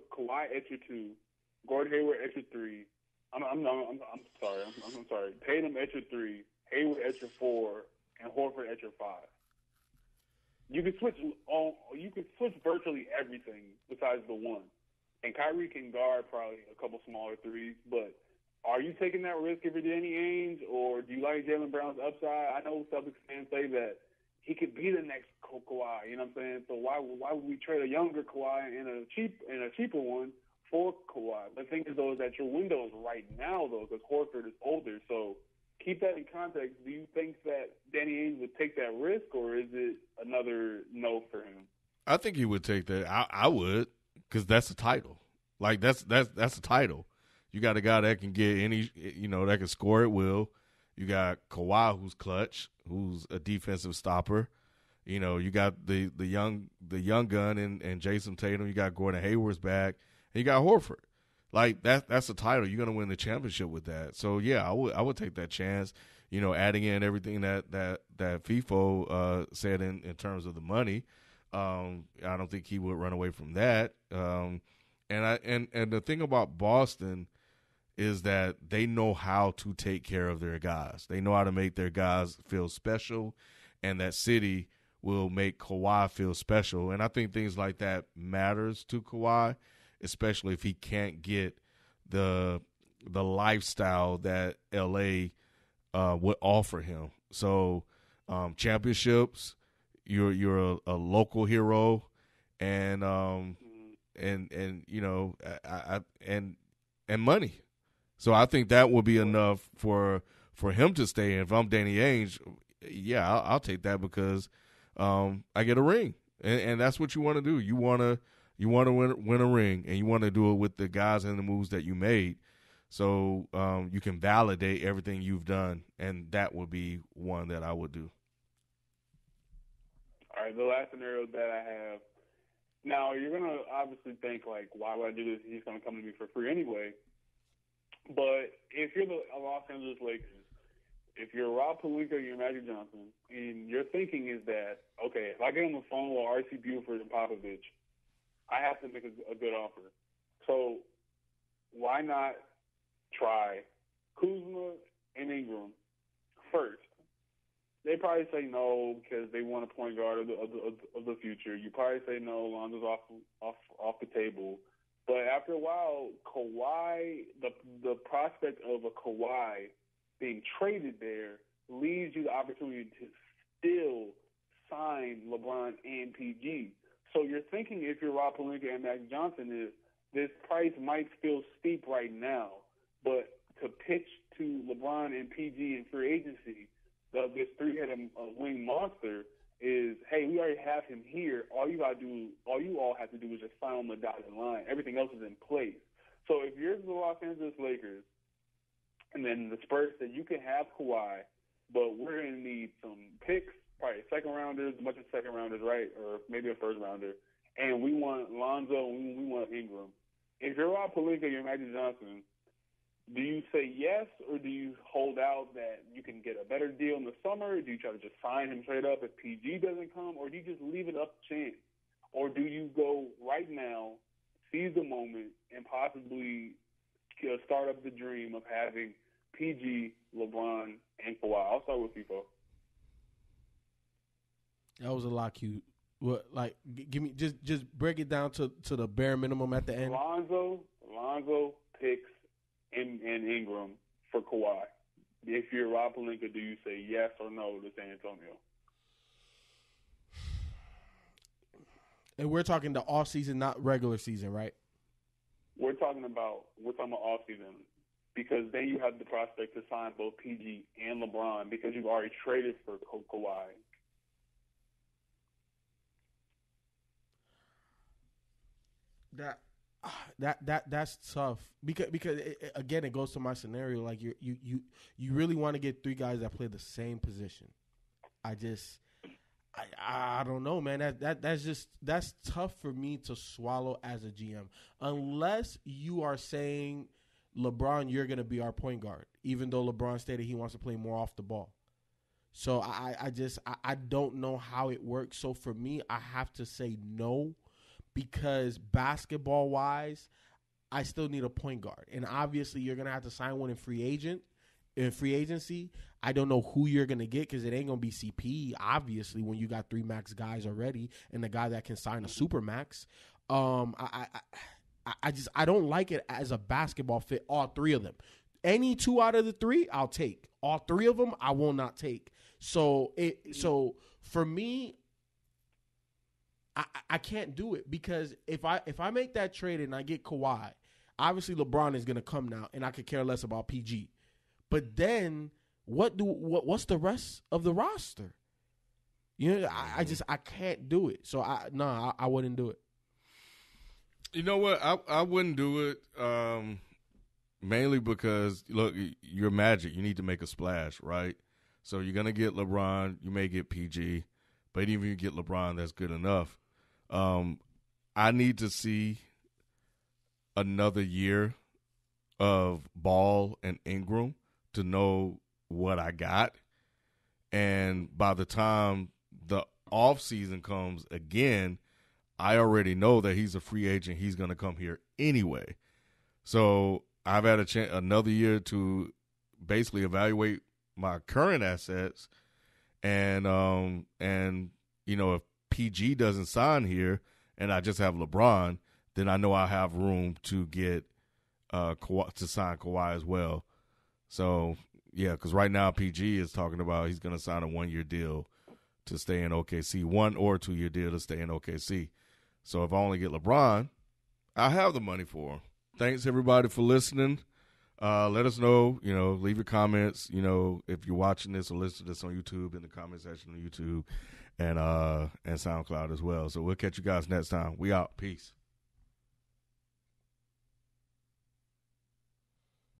Kawhi at your 2, Gordon Hayward at your 3. I'm sorry. Tatum at your 3. Hayward at your 4, and Horford at your 5. You can switch virtually everything besides the 1. And Kyrie can guard probably a couple smaller threes, but are you taking that risk if you're Danny Ainge, or do you like Jaylen Brown's upside? I know Celtics fans say that he could be the next Kawhi, you know what I'm saying? So why would we trade a younger Kawhi and a cheaper one for Kawhi? The thing is, though, is that your window is right now, though, because Horford is older, so keep that in context. Do you think that Danny Ainge would take that risk, or is it another no for him? I think he would take that. I would, because that's a title. Like, that's a title. You got a guy that can get any, that can score at will. You got Kawhi, who's clutch, who's a defensive stopper. You got the young gun and Jason Tatum. You got Gordon Hayward's back, and you got Horford. Like, that's a title. You're gonna win the championship with that. So yeah, I would take that chance. Adding in everything that FIFO said in terms of the money. I don't think he would run away from that. And the thing about Boston is that they know how to take care of their guys. They know how to make their guys feel special, and that city will make Kawhi feel special. And I think things like that matters to Kawhi, especially if he can't get the lifestyle that LA would offer him. So championships, you're a local hero, and you know, and money. So I think that will be enough for him to stay. And if I'm Danny Ainge, yeah, I'll take that because I get a ring, and that's what you want to do. You want to win a ring, and you want to do it with the guys and the moves that you made. So you can validate everything you've done, and that would be one that I would do. All right, the last scenario that I have. Now, you're going to obviously think, like, why would I do this? He's going to come to me for free anyway. But if you're the Los Angeles Lakers, if you're Rob Pelinka, you're Magic Johnson, and your thinking is that, okay, if I get on the phone with R.C. Buford and Popovich, I have to make a good offer. So why not try Kuzma and Ingram first? They probably say no because they want a point guard of the future. You probably say no, Lonzo's off the table. But after a while, Kawhi, the prospect of a Kawhi being traded there leaves you the opportunity to still sign LeBron and PG. So you're thinking, if you're Rob Pelinka and Magic Johnson, is this price might feel steep right now, but to pitch to LeBron and PG in free agency, this three-headed wing monster is, hey, we already have him here. All you all have to do is just sign on the dotted line. Everything else is in place. So if you're the Los Angeles Lakers, and then the Spurs said you can have Kawhi, but we're going to need some picks, probably second-rounders, a bunch of second-rounders, right, or maybe a first-rounder, and we want Lonzo and we want Ingram. If you're Rob Pelinka, you're Magic Johnson, do you say yes, or do you hold out that you can get a better deal in the summer? Do you try to just sign him straight up if PG doesn't come, or do you just leave it up to chance? Or do you go right now, seize the moment, and possibly start up the dream of having PG, LeBron, and Kawhi? I'll start with FIFO. That was a lot, cute. What, like, give me just break it down to the bare minimum at the end. Lonzo picks and Ingram for Kawhi. If you're Rob Pelinka, do you say yes or no to San Antonio? And we're talking the off season, not regular season, right? We're talking about off season, because then you have the prospect to sign both PG and LeBron because you've already traded for Kawhi. That's tough because again, it goes to my scenario. Like you really want to get three guys that play the same position. I don't know, man. That's tough for me to swallow as a GM, unless you are saying, LeBron, you're going to be our point guard, even though LeBron stated he wants to play more off the ball. So I don't know how it works. So for me, I have to say no, because basketball wise, I still need a point guard, and obviously you're going to have to sign one in free agency. I don't know who you're going to get, because it ain't going to be CP, obviously, when you got three max guys already and the guy that can sign a super max. I don't like it as a basketball fit, all three of them. Any two out of the three, I'll take. All three of them, I will not take. So for me, I can't do it, because if I make that trade and I get Kawhi, obviously LeBron is going to come now, and I could care less about PG. But then what's the rest of the roster? You know, I can't do it. So I wouldn't do it. You know what? I wouldn't do it mainly because, look, you're Magic. You need to make a splash, right? So you're going to get LeBron. You may get PG. But even if you get LeBron, that's good enough. I need to see another year of Ball and Ingram to know what I got. And by the time the offseason comes again, I already know that he's a free agent. He's going to come here anyway. So I've had another year to basically evaluate my current assets, and if PG doesn't sign here and I just have LeBron, then I know I have room to get to sign Kawhi as well. So yeah, because right now PG is talking about he's going to sign a 1-year deal to stay in OKC, 1 or 2 year deal to stay in OKC. So if I only get LeBron, I have the money for him. Thanks everybody for listening. Let us know, leave your comments, if you're watching this or listening to this on YouTube, in the comment section on YouTube and SoundCloud as well. So we'll catch you guys next time. We out. Peace.